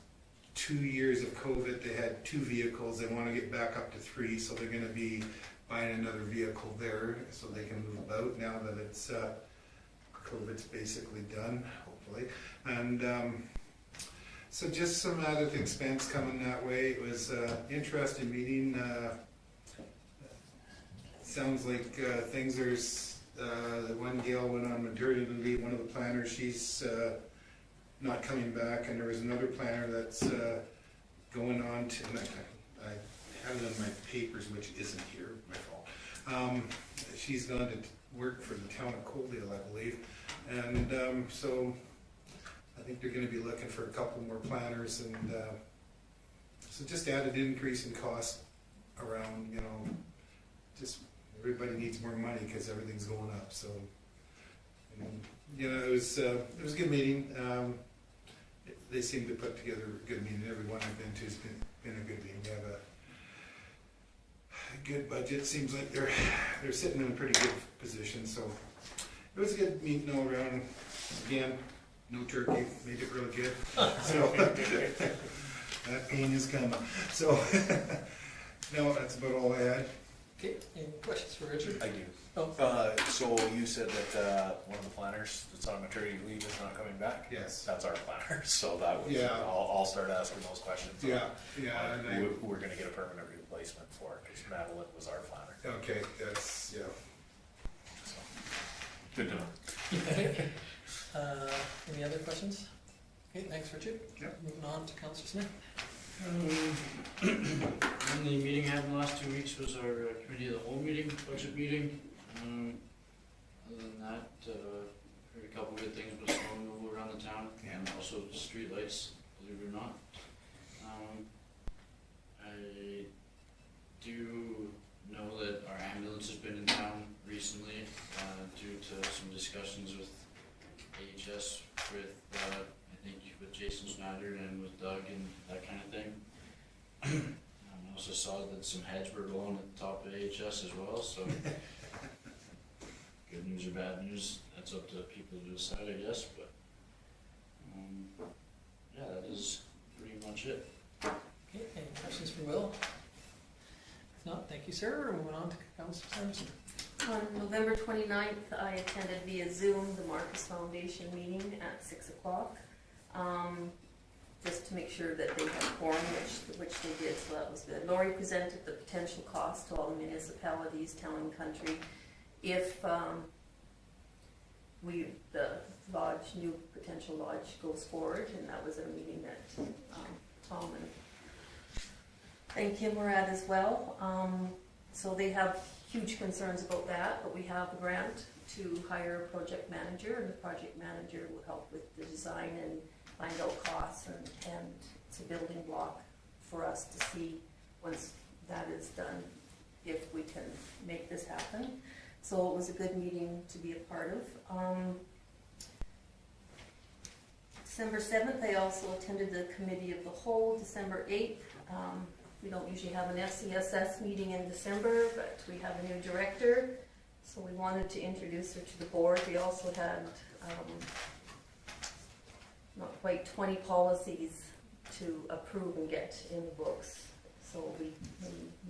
2 years of COVID, they had 2 vehicles. They want to get back up to 3, so they're going to be buying another vehicle there so they can move about now that it's COVID's basically done, hopefully. And so just some added expense coming that way. It was an interesting meeting. Sounds like things are, the one gal went on maternity leave, one of the planners, she's not coming back, and there was another planner that's going on to, and I have it in my papers, which isn't here, my fault. She's gone to work for the town of Coaldale, I believe, and so I think they're going to be looking for a couple more planners, and so just added increase in cost around, you know, just everybody needs more money because everything's going up. So, and, you know, it was a good meeting. They seem to put together a good meeting. Everyone I've been to has been a good meeting. They have a good budget. Seems like they're sitting in a pretty good position. So it was a good meeting all around. Again, no turkey, made it really good. So that pain is coming. So no, that's about all I had. Okay, any questions for Richard? I do. Oh, So you said that one of the planners that's on maternity leave is not coming back? Yes. That's our planner, so that was, Yeah. I'll start asking those questions. Yeah, yeah. on And who we're gonna get a permanent replacement for, because Madeline was our planner. okay, that's, yeah. So, good to know. okay. Any other questions? Okay, thanks, Richard. Yep. Moving on to Councillor Smith. And the meeting I had in the last 2 weeks was our committee of the whole meeting, budget meeting. Other than that, heard a couple good things about snow removal around the town, and also streetlights, believe it or not. I do know that our ambulance has been in town recently, due to some discussions with AHS, with, I think with Jason Snyder and with Doug and that kind of thing. I also saw that some heads were rolling at the top of AHS as well, so good news or bad news, that's up to people to decide, I guess, but yeah, that is pretty much it. Okay, any questions for Will? If not, thank you, sir. Moving on to Councillor Sampson. On November 29th, I attended via Zoom the Marcus Foundation meeting at 6 o'clock, just to make sure that they had quorum, which they did, so that was good. Lori presented the potential cost to all the municipalities, town and country, if the lodge, new potential lodge goes forward, and that was a meeting that Tom and Kim were at as well. So they have huge concerns about that, but we have a grant to hire a project manager, and the project manager will help with the design and find out costs, and it's a building block for us to see once that is done, if we can make this happen. So it was a good meeting to be a part of. December 7th, I also attended the Committee of the Whole. December 8th, we don't usually have an FCSS meeting in December, but we have a new director, so we wanted to introduce her to the board. We also had not quite 20 policies to approve and get in the books, so we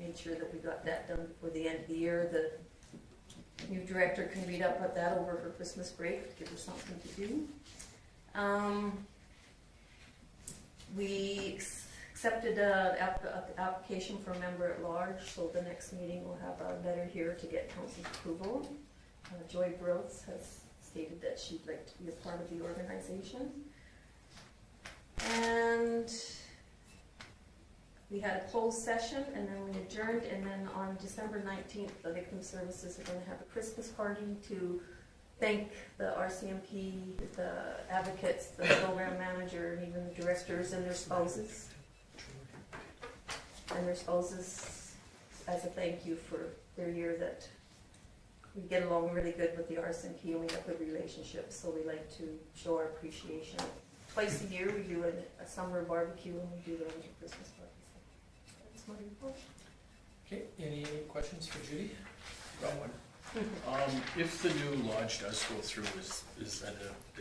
made sure that we got that done before the end of the year. The new director can read up at that over her Christmas break, give her something to do. We accepted an application for a member at large, so the next meeting we'll have a letter here to get council's approval. Joy Brooks has stated that she'd like to be a part of the organization. And we had a closed session, and then we adjourned, and then on December 19th, the Victim Services are going to have a Christmas party to thank the RCMP, the advocates, the program manager, and even the directors and their spouses. And their spouses as a thank you for their year that we get along really good with the RCMP, and we have good relationships, so we like to show our appreciation. Twice a year we do a summer barbecue, and we do the winter Christmas party. So that's my report. Okay, any questions for Judy? Got one. If the new lodge does go through, is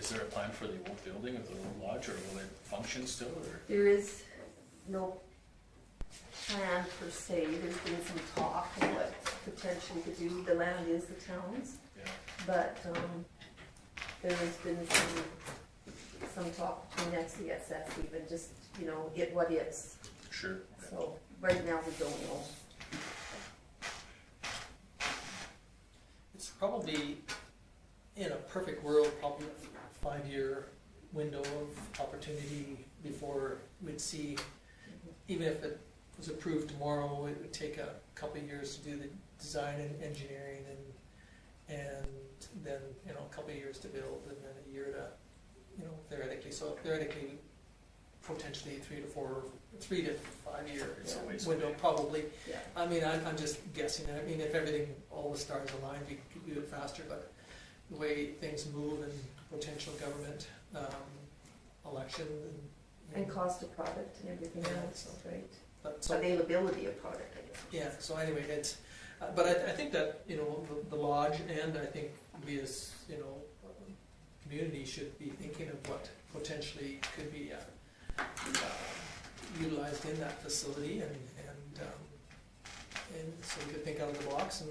there a plan for the old building of the old lodge, or will it function still, or? There is no plan per se. There's been some talk of what potentially to do. The land is the town's, Yeah. but there has been some talk between FCSS even, just, what is. Sure. So right now we don't know. It's probably, in a perfect world, probably a 5-year window of opportunity before we'd see, even if it was approved tomorrow, it would take a couple of years to do the design and engineering, and then a couple of years to build, and then a year to theoretically potentially 3 to 5 years Yeah. window probably. Yeah. I mean, I'm just guessing. I mean, if everything, all the stars aligned, we could do it faster, but the way things move and potential government election And cost of product and everything Yeah, else, right? but so Availability of product, I guess. yeah, so anyway, it's, but I think that, the lodge, and I think we as, community should be thinking of what potentially could be utilized in that facility, and so we could think out of the box and,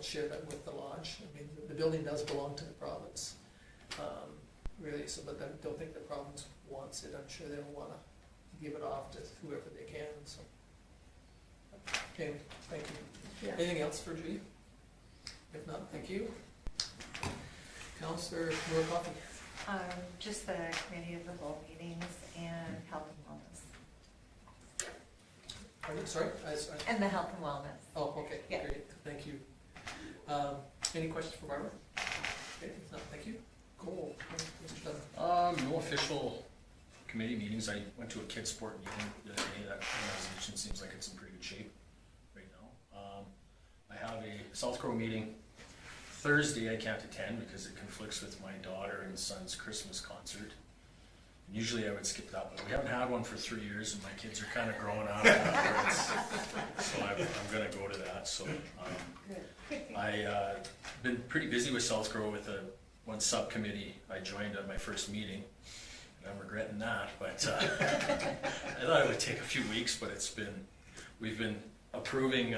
share that with the lodge. I mean, the building does belong to the province, really, so, but I don't think the province wants it. I'm sure they'll wanna give it off to whoever they can, so. Okay, thank you. Yeah. Anything else for Judy? If not, thank you. Councillor Moore Coffee. Just the committee of the whole meetings and health and wellness. Pardon, sorry? And the health and wellness. Oh, okay, Yeah. great, thank you. Any questions for Barbara? Okay, if not, thank you. Cool. Mr. Dunn. No official committee meetings. I went to a kids sport meeting the other day. That organization seems like it's in pretty good shape right now. I have a South Crow meeting Thursday. I can't attend because it conflicts with my daughter and son's Christmas concert. Usually I would skip that one. We haven't had one for 3 years and my kids are kind of growing out of it. So I'm gonna go to that. So I been pretty busy with South Crow with one subcommittee I joined on my first meeting. And I'm regretting that, but I thought it would take a few weeks, but we've been approving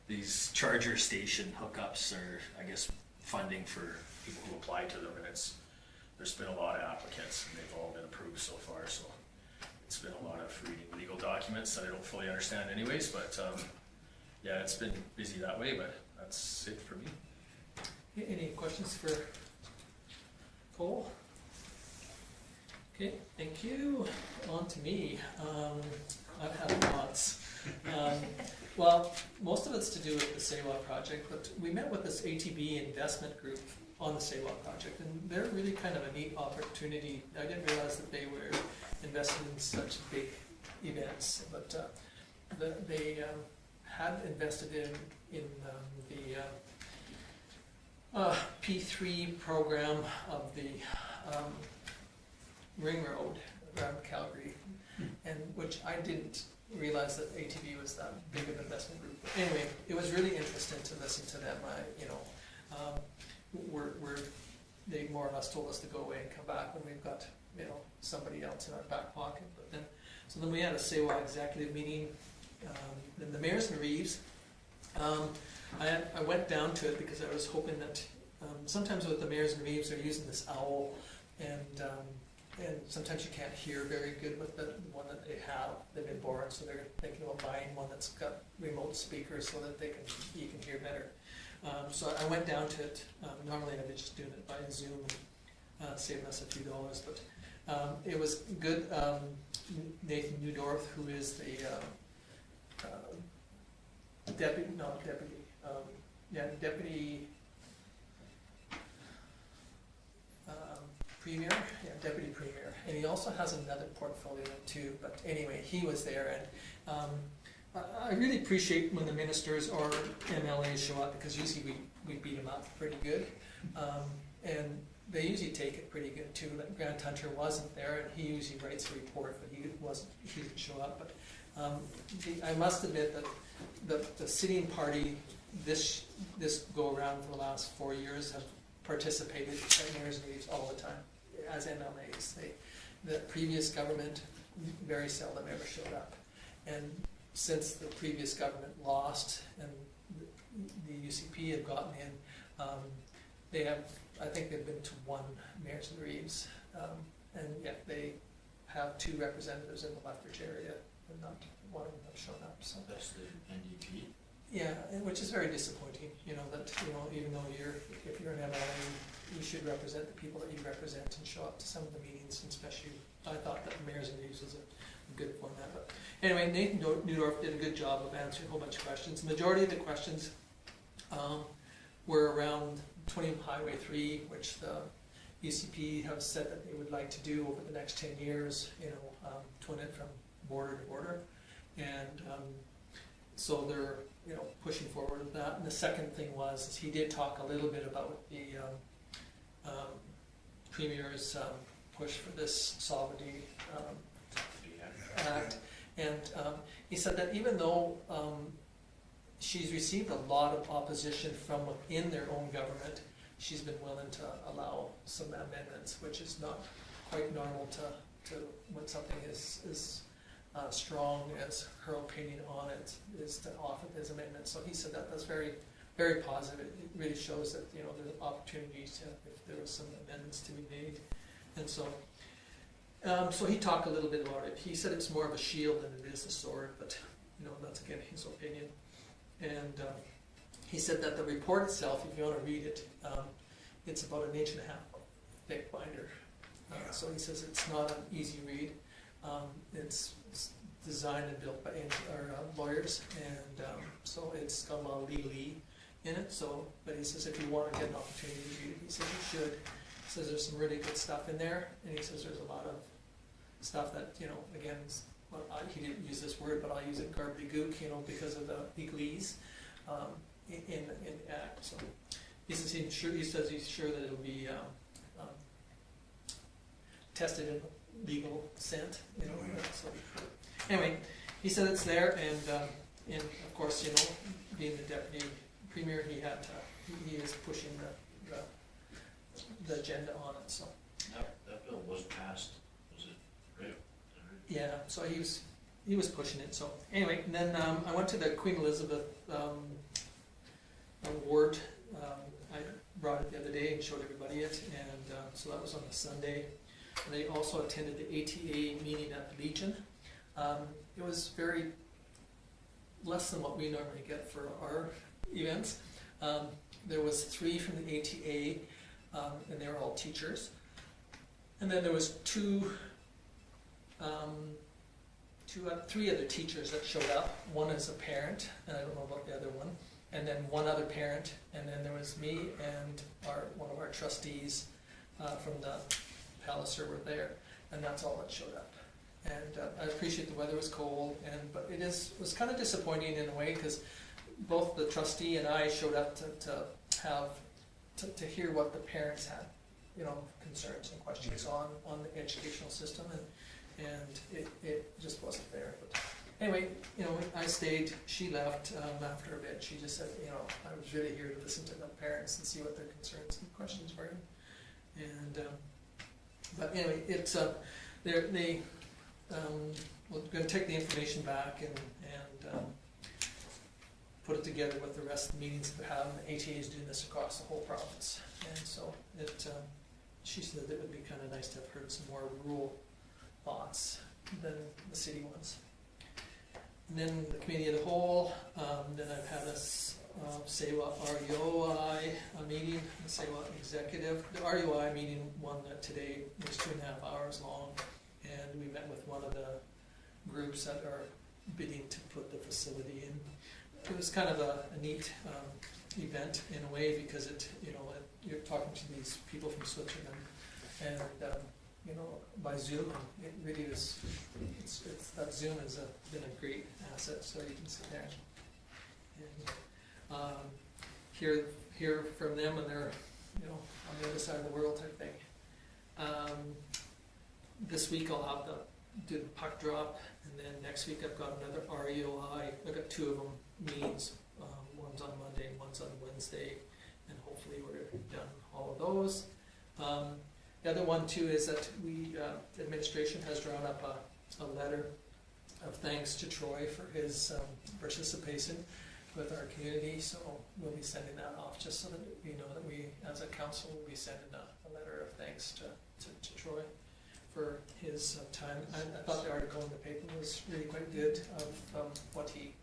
these charger station hookups, or I guess funding for people who apply to them, and there's been a lot of applicants and they've all been approved so far, so it's been a lot of reading legal documents that I don't fully understand anyways, but yeah, it's been busy that way, but that's it for me. Any questions for Cole? Okay, thank you. On to me. I've had lots. Well, most of it's to do with the CAO project, but we met with this ATB investment group on the CAO project, and they're really kind of a neat opportunity. I didn't realize that they were invested in such big events, but they had invested in the P3 program of the Ring Road around Calgary, and which I didn't realize that ATB was that big of an investment group. But anyway, it was really interesting to listen to them. They more or less told us to go away and come back when we've got somebody else in our back pocket. But then we had a CAO executive meeting in the Mayors and Reeves. I went down to it because I was hoping that sometimes with the Mayors and Reeves they're using this owl, and sometimes you can't hear very good with the one that they have. They've been born, so they're thinking about buying one that's got remote speakers so that you can hear better. So I went down to it. Normally I'd be just doing it by Zoom, saving us a few dollars, but it was good. Nathan Newdorf, who is the deputy premier, deputy premier, and he also has another portfolio too. But anyway, he was there, and I really appreciate when the ministers or MLAs show up, because usually we beat them up pretty good, and they usually take it pretty good too. Like Grant Hunter wasn't there, and he usually writes a report, but he didn't show up. But I must admit that the sitting party this go around for the last 4 years have participated at Mayors and Reeves all the time as MLAs. The previous government very seldom ever showed up, and since the previous government lost and the UCP had gotten in, I think they've been to one Mayors and Reeves, and yet they have 2 representatives in the Lethbridge area, and not one of them have shown up. So That's the NDP. yeah, and which is very disappointing. That even though if you're an MLA, you should represent the people that you represent and show up to some of the meetings, and especially I thought that Mayors and Reeves was a good format. But anyway, Nathan Newdorf did a good job of answering a whole bunch of questions. The majority of the questions were around 20 Highway 3, which the UCP have said that they would like to do over the next 10 years, twin it from border to border. And so they're pushing forward with that. And the second thing is he did talk a little bit about the Premier's push for this Sovereignty Act. And he said that even though she's received a lot of opposition from within their own government, she's been willing to allow some amendments, which is not quite normal to when something is strong as her opinion on it is to offer these amendments. So he said that that's very, very positive. It really shows that there's opportunities if there was some amendments to be made. And so so he talked a little bit about it. He said it's more of a shield than it is a sword, but that's again his opinion. And he said that the report itself, if you want to read it, it's about 1.5 inches thick binder. So he says it's not an easy read. It's designed and built by lawyers, and so it's got a lot of legalese in it. So, but he says if you want to get an opportunity to read it, he says you should. He says there's some really good stuff in there, and he says there's a lot of stuff that, you know, again, well, he didn't use this word, but I'll use it gobbledygook, you know, because of the legalese in the act. So he says he's sure that it'll be tested in legal sense, you know. So anyway, he said it's there, and of course, you know, being the deputy premier, he is pushing the agenda on it. So That bill was passed, was it? Right. yeah, so he was pushing it. So anyway, and then I went to the Queen Elizabeth award. I brought it the other day and showed everybody it, and so that was on a Sunday. And they also attended the ATA meeting at the Legion. It was very less than what we normally get for our events. There was 3 from the ATA, and they were all teachers. And then there was 3 other teachers that showed up. One is a parent, and I don't know about the other one. And then one other parent, and then there was me and one of our trustees from the Palliser were there, and that's all that showed up. And I appreciate the weather was cold, but it was kind of disappointing in a way, because both the trustee and I showed up to hear what the parents had, you know, concerns and questions on the educational system, and it just wasn't there. But anyway, you know, I stayed. She left after a bit. She just said, you know, I was really here to listen to the parents and see what their concerns and questions were. And but anyway, it's we're going to take the information back and put it together with the rest of the meetings that we have. And the ATA is doing this across the whole province, and so she said it would be kind of nice to have heard some more rural thoughts than the city ones. And then the committee of the whole. Then I've had a SEWA RUI meeting, the SEWA executive. The RUI meeting one that today was 2.5 hours long, and we met with one of the groups that are bidding to put the facility in. It was kind of a neat event in a way, because you're talking to these people from Switzerland, and you know, by Zoom. It really is. That Zoom has been a great asset, so you can sit there and hear from them, and they're, you know, on the other side of the world type thing. This week I'll have do the puck drop, and then next week I've got another REOI. I've got 2 of them meetings. One's on Monday and one's on Wednesday, and hopefully we're done all of those. The other one too is that administration has drawn up a letter of thanks to Troy for his participation with our community. So we'll be sending that off, just so that we know that we, as a council, will be sending a letter of thanks to Troy for his time. I thought the article in the paper was really quite good of what he,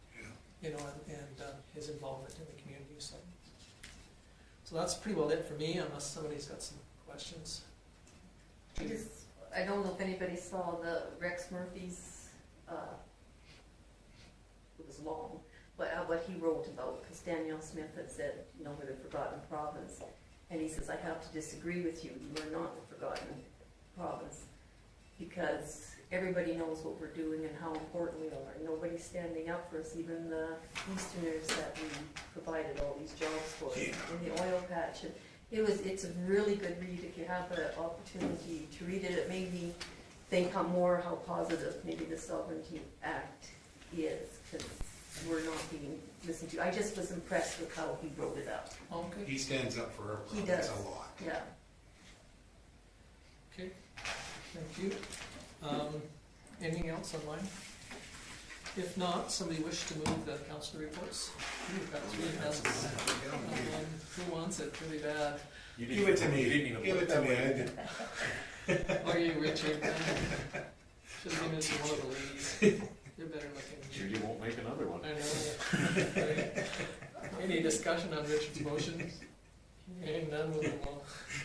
you know, and his involvement in the community. So that's pretty well it for me, unless somebody's got some questions. I don't know if anybody saw the Rex Murphy's, it was long, but what he wrote about, because Danielle Smith had said, you know, we're the forgotten province, and he says, I have to disagree with you, you are not the forgotten province, because everybody knows what we're doing and how important we are. Nobody's standing up for us, even the Easterners that we provided all these jobs for in the oil patch. And it's a really good read if you have the opportunity to read it. It made me think more how positive maybe the Sovereignty Act is, because we're not being listened to. I just was impressed with how he wrote it up. Okay. He stands up for our He province does. a lot. Yeah. Okay, thank you. Anything else online? If not, somebody wish to move the councillor reports? We've got 3 minutes. Who wants it really bad? You Give it to me. You didn't even Give put it that to me. way. Are you Richard? Should have given it to one of the ladies. You're better looking. Judy won't make another one. I know. Any discussion on Richard's motion? Hearing none, we'll move on.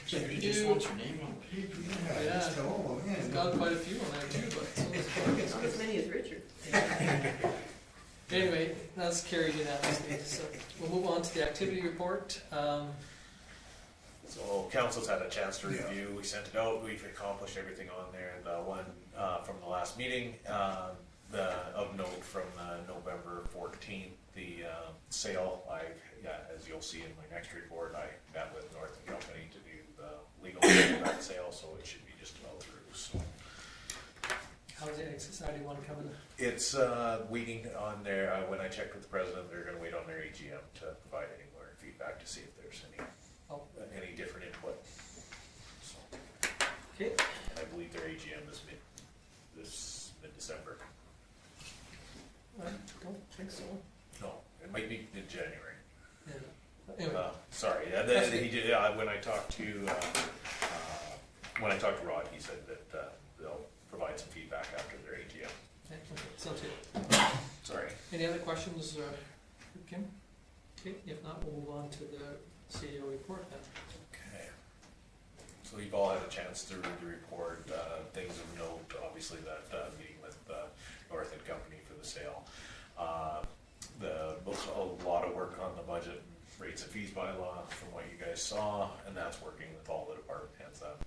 She just wants her name on paper. Yeah, just, oh, He's man. got quite a few on there too, but so is Not as many as Richard. Anyway, that's carried unanimously, so we'll move on to the activity report. So council's had a chance to Yeah. review, we sent it out, we've accomplished everything on there. The one from the last meeting, of note from November 14th, the sale, as you'll see in my next report, I met with North and Company to do the legal of that sale, so it should be just about through. So How's the Ag Society one coming? it's waiting on their, when I checked with the president, they're gonna wait on their AGM to provide any more feedback to see if there's any different input. So, Okay, and I believe their AGM is mid-December. I don't think so. No, it might be mid-January. Yeah. Anyway, Sorry, he did, when I talked to Rod, he said that they'll provide some feedback after their AGM. okay, sounds good. Sorry. Any other questions for Kim? Okay, if not, we'll move on to the CAO report then. Okay. So you've all had a chance to read the report. Things of note, obviously, that meeting with North and Company for the sale. A lot of work on the budget and rates and fees bylaw from what you guys saw, and that's working with all the department heads. That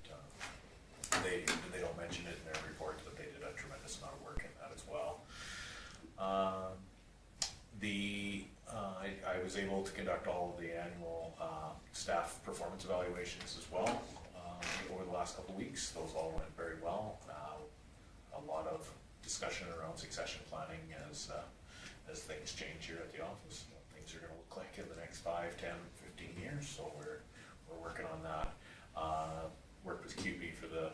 they don't mention it in their reports, but they did a tremendous amount of work in that as well. I was able to conduct all of the annual staff performance evaluations as well over the last couple of weeks. Those all went very well. A lot of discussion around succession planning as things change here at the office. Things are going to look like in the next 5, 10, 15 years. So we're working on that. Worked with QB for the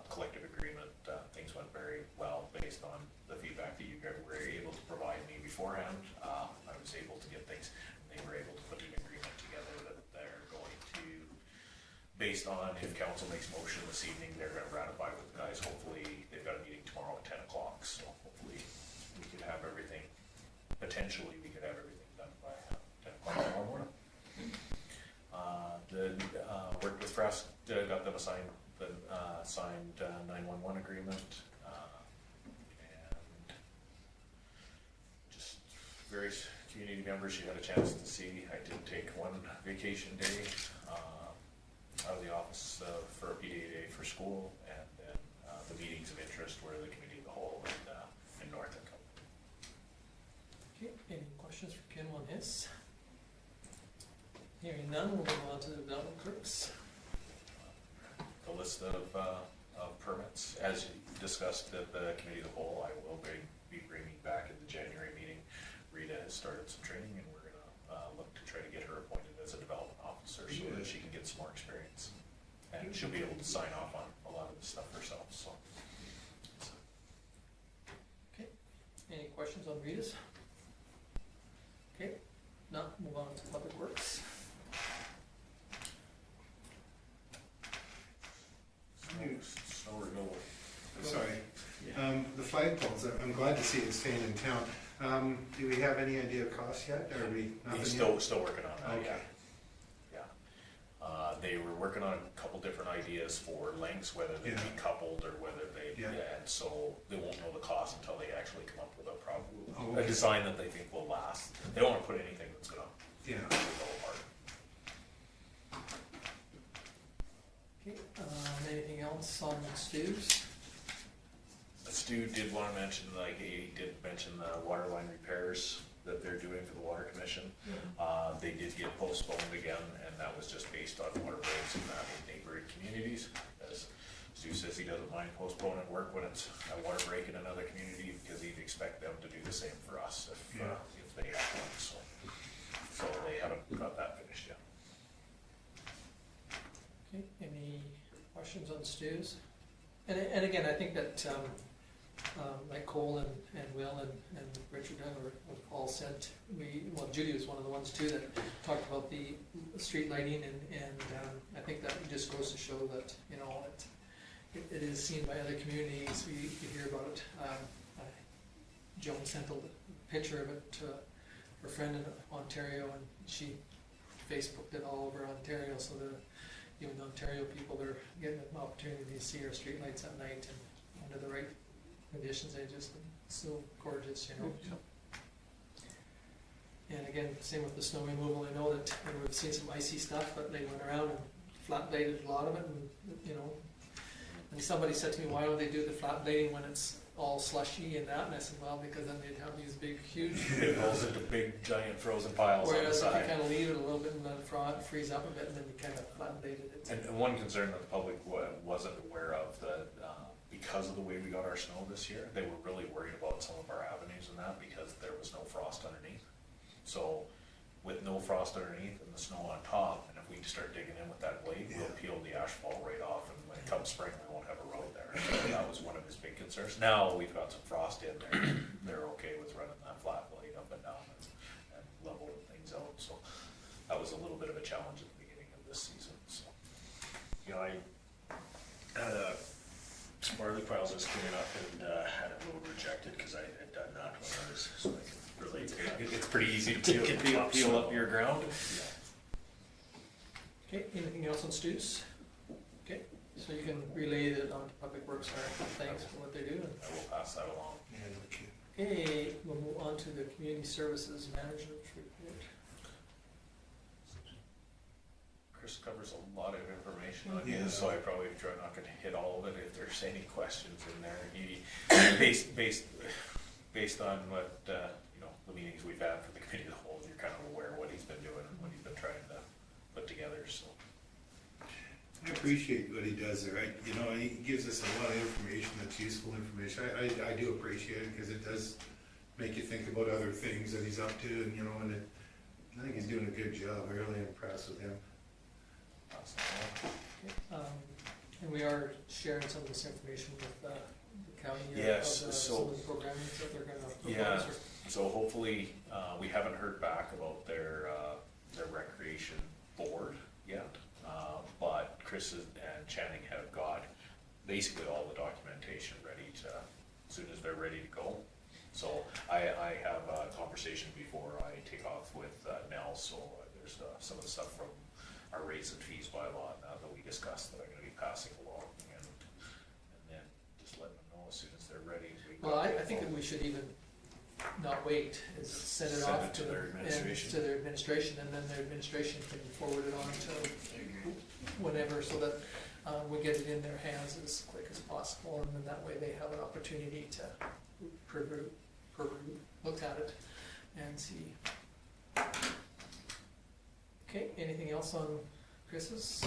collective agreement. Things went very well based on the feedback that you guys were able to provide me beforehand. I was able to get things, they were able to put an agreement together that they're going to, based on if council makes motion this evening, they're going to ratify with the guys. Hopefully, they've got a meeting tomorrow at 10 o'clock, so hopefully we could have everything, potentially we could have everything done by 10 o'clock tomorrow morning. Worked with Fresk, got them signed 911 agreement, and just various community members you had a chance to see. I did take one vacation day out of the office for a PDA day for school, and then the meetings of interest were the committee of the whole and North and Company. Okay, any questions for Kim on his? Hearing none, we'll move on to the development clerks. The list of permits, as discussed at the committee of the whole, I will be bringing back at the January meeting. Rita has started some training, and we're gonna look to try to get her appointed as a development officer so that she can get some more experience. And she'll be able to sign off on a lot of the stuff herself, so. Any questions on Rita's? Okay, not move on to public works. Snow removal. Sorry. The flagpoles, I'm glad to see it staying in town. Do we have any idea of cost yet? Are we? He's nothing still working on that, Okay. yeah. They were working on a couple different ideas for lengths, whether they'd be coupled or whether they, Yeah. and so they won't know the cost until they actually come up with Oh, a okay. design that they think will last. They don't want to put anything that's gonna Yeah. fall apart. Okay, anything else on Stu's? Stu did want to mention, like, he did mention the water line repairs that they're doing for the water commission. They did get postponed again, and that was just based on water breaks in that neighboring communities. As Stu says, he doesn't mind postponing work when it's a water break in another community, because he'd expect them to do the same for us if they have one, so they haven't got that finished yet. Okay, any questions on Stu's? And again, I think that, like Cole and Will and Richard have all said, Judy was one of the ones too that talked about the street lighting, and I think that just goes to show that, you know, it is seen by other communities. We hear about it. Joan sent a picture of it to her friend in Ontario, and she Facebooked it all over Ontario, so even the Ontario people, they're getting an opportunity to see our streetlights at night and under the right conditions, they just so gorgeous, you know. And again, same with the snow removal, I know that, you know, we've seen some icy stuff, but they went around and flat bladed a lot of it, and, you know, and somebody said to me, why don't they do the flat blading when it's all slushy and that, and I said, well, because then they'd have these big, huge. It rolls into big giant frozen piles on the Whereas if you side. kind of leave it a little bit and let it freeze up a bit, and then you kind of flat bladed it. And one concern that the public wasn't aware of, that because of the way we got our snow this year, they were really worried about some of our avenues and that, because there was no frost underneath. So with no frost underneath and the snow on top, and if we start digging in with that blade, we'll peel the asphalt right off, and when it comes spring, we won't have a road there. So that was one of his big concerns. Now we've got some frost in there, they're okay with running that flat blade up and down and leveling things out. So that was a little bit of a challenge at the beginning of this season, so. You know, I had some barley piles I was cleaning up and had a load rejected because I had done that when I was, so I can relate to that. It's pretty easy to Take it up peel up your ground. Okay, anything else on Stu's? Okay, so you can relay that on to Public Works, our thanks for what they do. I will pass that along. And okay. Okay, we'll move on to the Community Services Management Report. Chris covers a lot of information on Yeah. his, so I probably try not gonna hit all of it. If there's any questions in there, based on what, you know, the meetings we've had for the committee of the whole, you're kind of aware of what he's been doing and what he's been trying to put together, so. I appreciate what he does there. You know, he gives us a lot of information that's useful information. I do appreciate it because it does make you think about other things that he's up to, and you know, I think he's doing a good job. I'm really impressed with him. Pass that along. And we are sharing some of this information with the county. Yes, of so- some of the programming that they're gonna propose. Yeah. or- So hopefully, we haven't heard back about their recreation board yet. But Chris and Channing have got basically all the documentation ready to, as soon as they're ready to go. So I have a conversation before I take off with Nell, so there's some of the stuff from our rates and fees bylaw that we discussed that I'm gonna be passing along, and then just letting them know as soon as they're ready. Well, I think that we should even not wait, is send it Send off it to their and administration. to their administration, and then their administration can forward it on to whenever, so that we get it in their hands as quick as possible, and then that way they have an opportunity to look at it and see. Okay, anything else on Chris's?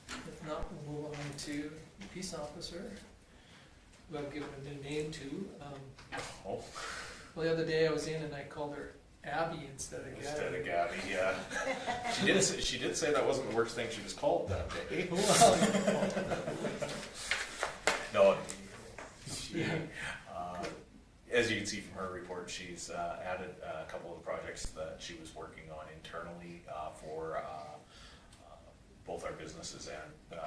If not, we'll move on to peace officer, who I've given a new name to. Oh, Well, the other day I was in and I called her Abby instead of Gabby. instead of Gabby, yeah. She did say that wasn't the worst thing she was called that day. No, she, as you can see from her report, she's added a couple of the projects that she was working on internally for both our businesses and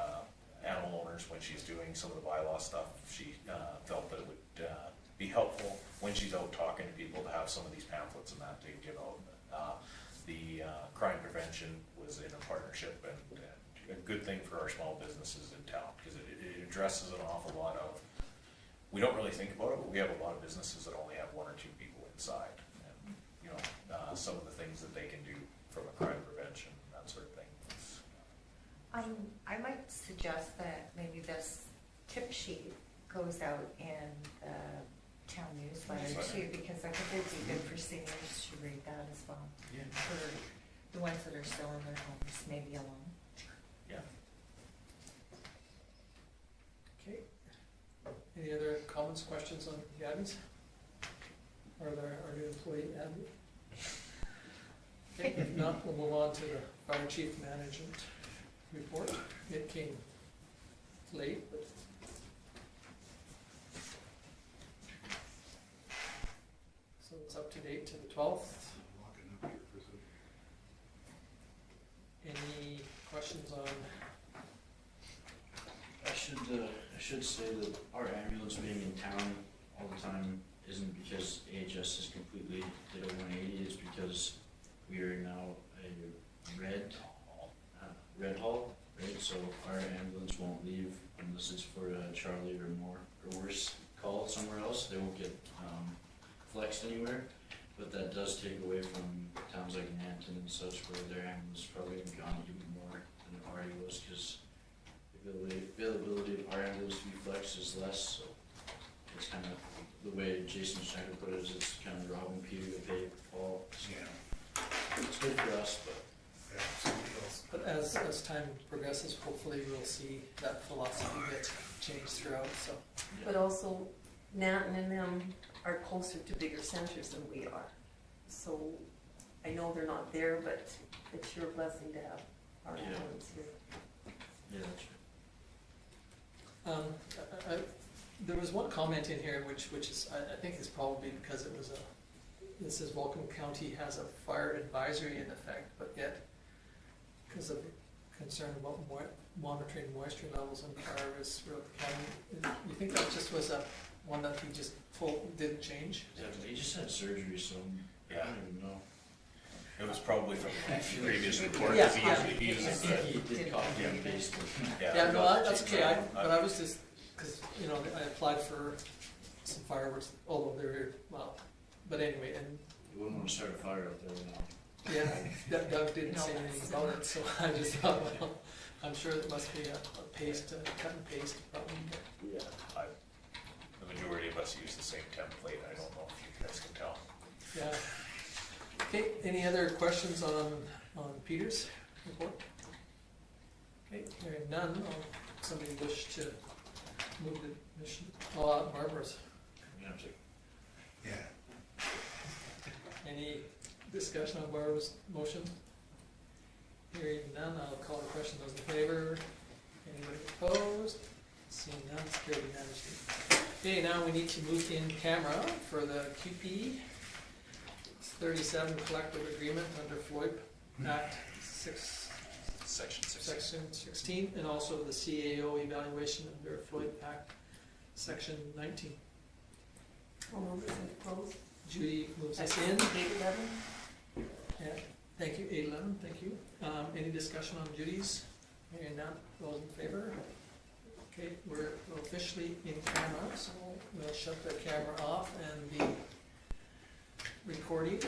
animal owners. When she's doing some of the bylaw stuff, she felt that it would be helpful when she's out talking to people to have some of these pamphlets and that to give out. The crime prevention was in a partnership and a good thing for our small businesses in town, because it addresses an awful lot of, we don't really think about it, but we have a lot of businesses that only have one or two people inside. And, you know, some of the things that they can do from a crime prevention, that sort of thing. I might suggest that maybe this tip sheet goes out in the town newsletter too, because I think it would be good for seniors to read that as well. Yeah. For the ones that are still in their homes, maybe alone. Yeah. Okay. Any other comments, questions on Gabby's? Or our new employee, Abby? Okay, if not, we'll move on to the fire chief management report. It came late, but so it's up to date to the 12th. Walking up here for some. Any questions on? I should say that our ambulance being in town all the time isn't because AHS has completely did a 180, it's because we are now a red right? So our ambulance won't leave unless it's for a Charlie or more, or worse call somewhere else. They won't get, flexed anywhere. But that does take away from towns like Nanton and such where their ambulance is probably gonna be gone even more than it already was, cause the availability of our ambulance to be flexed is less, so it's kind of, the way Jason's trying to put it is it's kind of robbing Peter to pay Paul. Yeah. It's good for us, but Yeah, somebody else. But as time progresses, hopefully we'll see that philosophy get changed throughout, so. But also, Nanton and them are closer to bigger centers than we are. So I know they're not there, but it's your blessing to have our Yeah. ambulance here. yeah, that's right. There was one comment in here which is, I think is probably because it was it says Vulcan County has a fire advisory in effect, but yet, because of concern about monitoring moisture levels and fire risks throughout the county, you think that just was one that he just didn't change? Yeah, 'cause he just had surgery, so I Yeah. don't even know. It was probably from the previous report, Yeah, because he uses I think the, he did copy and paste it. Yeah, no, forgot to that's change okay, that. but I was just, because, I applied for some fireworks, although they're, well, but anyway, and You wouldn't want to start a fire out there now. yeah, Doug didn't say anything about it, so I just thought, well, I'm sure it must be a paste, cut and paste probably. Yeah. The majority of us use the same template, I don't know if you guys can tell. Yeah. Okay, any other questions on Peter's report? Okay, hearing none, somebody wish to move the mission, Barbara's. You have to Yeah. Any discussion on Barbara's motion? Hearing none, I'll call the question. Those in favor? Anybody opposed? Seeing none, it's carried unanimously. Okay, now we need to move in camera for the QP. It's 37 collective agreement under FLOIP Act 6, Section 6. Section 16, and also the CAO evaluation under FLOIP Act Section 19. I'll move this into close. Judy moves us in. 8:11. Yeah, thank you, 8:11, thank you. Any discussion on Judy's? Hearing none, those in favor? Okay, we're officially in camera, so we'll shut the camera off and the recording.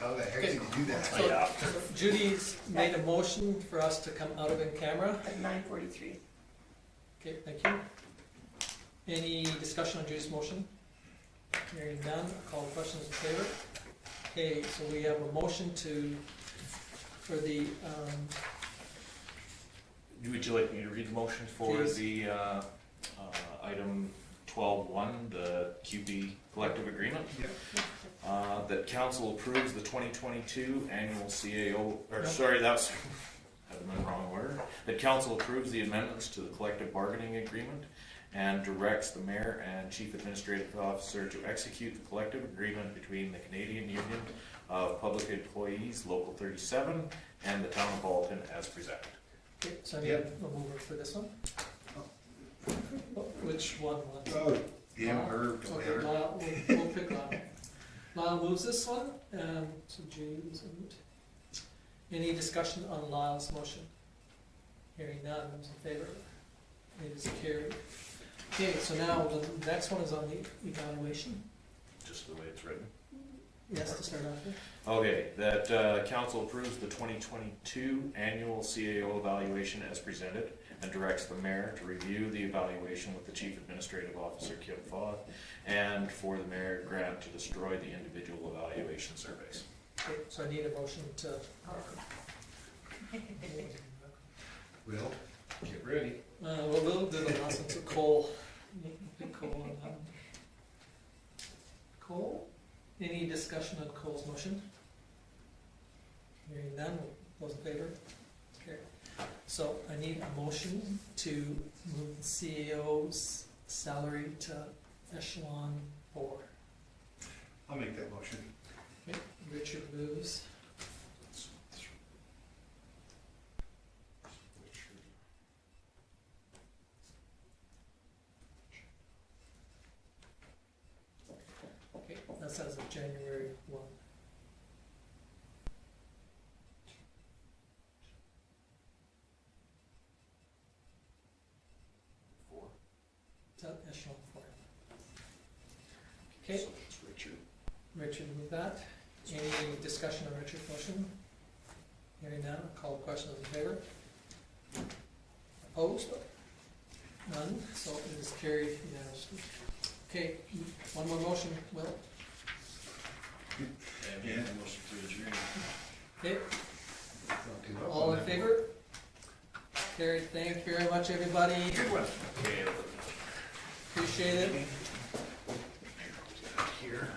How the heck did you do that? So so Judy's made a motion for us to come out of in camera. At 9:43. Okay, thank you. Any discussion on Judy's motion? Hearing none, I'll call the questions in favor. Okay, so we have a motion for the, Would you like me to read the motion for Please. the item 12.1, the QB collective agreement? Yeah. That council approves the 2022 annual CAO, or Yep. sorry, that's, had them in the wrong order. That council approves the amendments to the collective bargaining agreement and directs the mayor and chief administrative officer to execute the collective agreement between the Canadian Union of Public Employees, Local 37, and the town of Vulcan as presented. okay, so I need a mover for this one. Which one was? Oh, yeah, Herb, don't Okay, matter. Lyle, we'll pick Lyle. Lyle moves this one, so Judy was moved. Any discussion on Lyle's motion? Hearing none, those in favor? It is carried. Okay, so now the next one is on the evaluation. Just the way it's written. Yes, to start off with. Okay, that council approves the 2022 annual CAO evaluation as presented and directs the mayor to review the evaluation with the chief administrative officer, Kim Foth, and for the mayor grant to destroy the individual evaluation surveys. Okay, so I need a motion to. Will, get ready. Well, we'll do the last one, so Cole. Pick Cole on that one. Cole, any discussion on Cole's motion? Hearing none, those in favor? Okay. So I need a motion to move the CAO's salary to echelon 4. I'll make that motion. Okay, Richard moves. Okay, that's as of January 1. Is that echelon 4? Okay, So it's Richard. Richard moved that. Any discussion on Richard's motion? Hearing none, I'll call the question, those in favor? Opposed? None, so it is carried unanimously. Okay, one more motion, Will. Yeah, motion to adjourn. Okay, Don't give up all on in that. favor? Carried, thank you very much, everybody. Good one. Okay, Appreciate it. Here.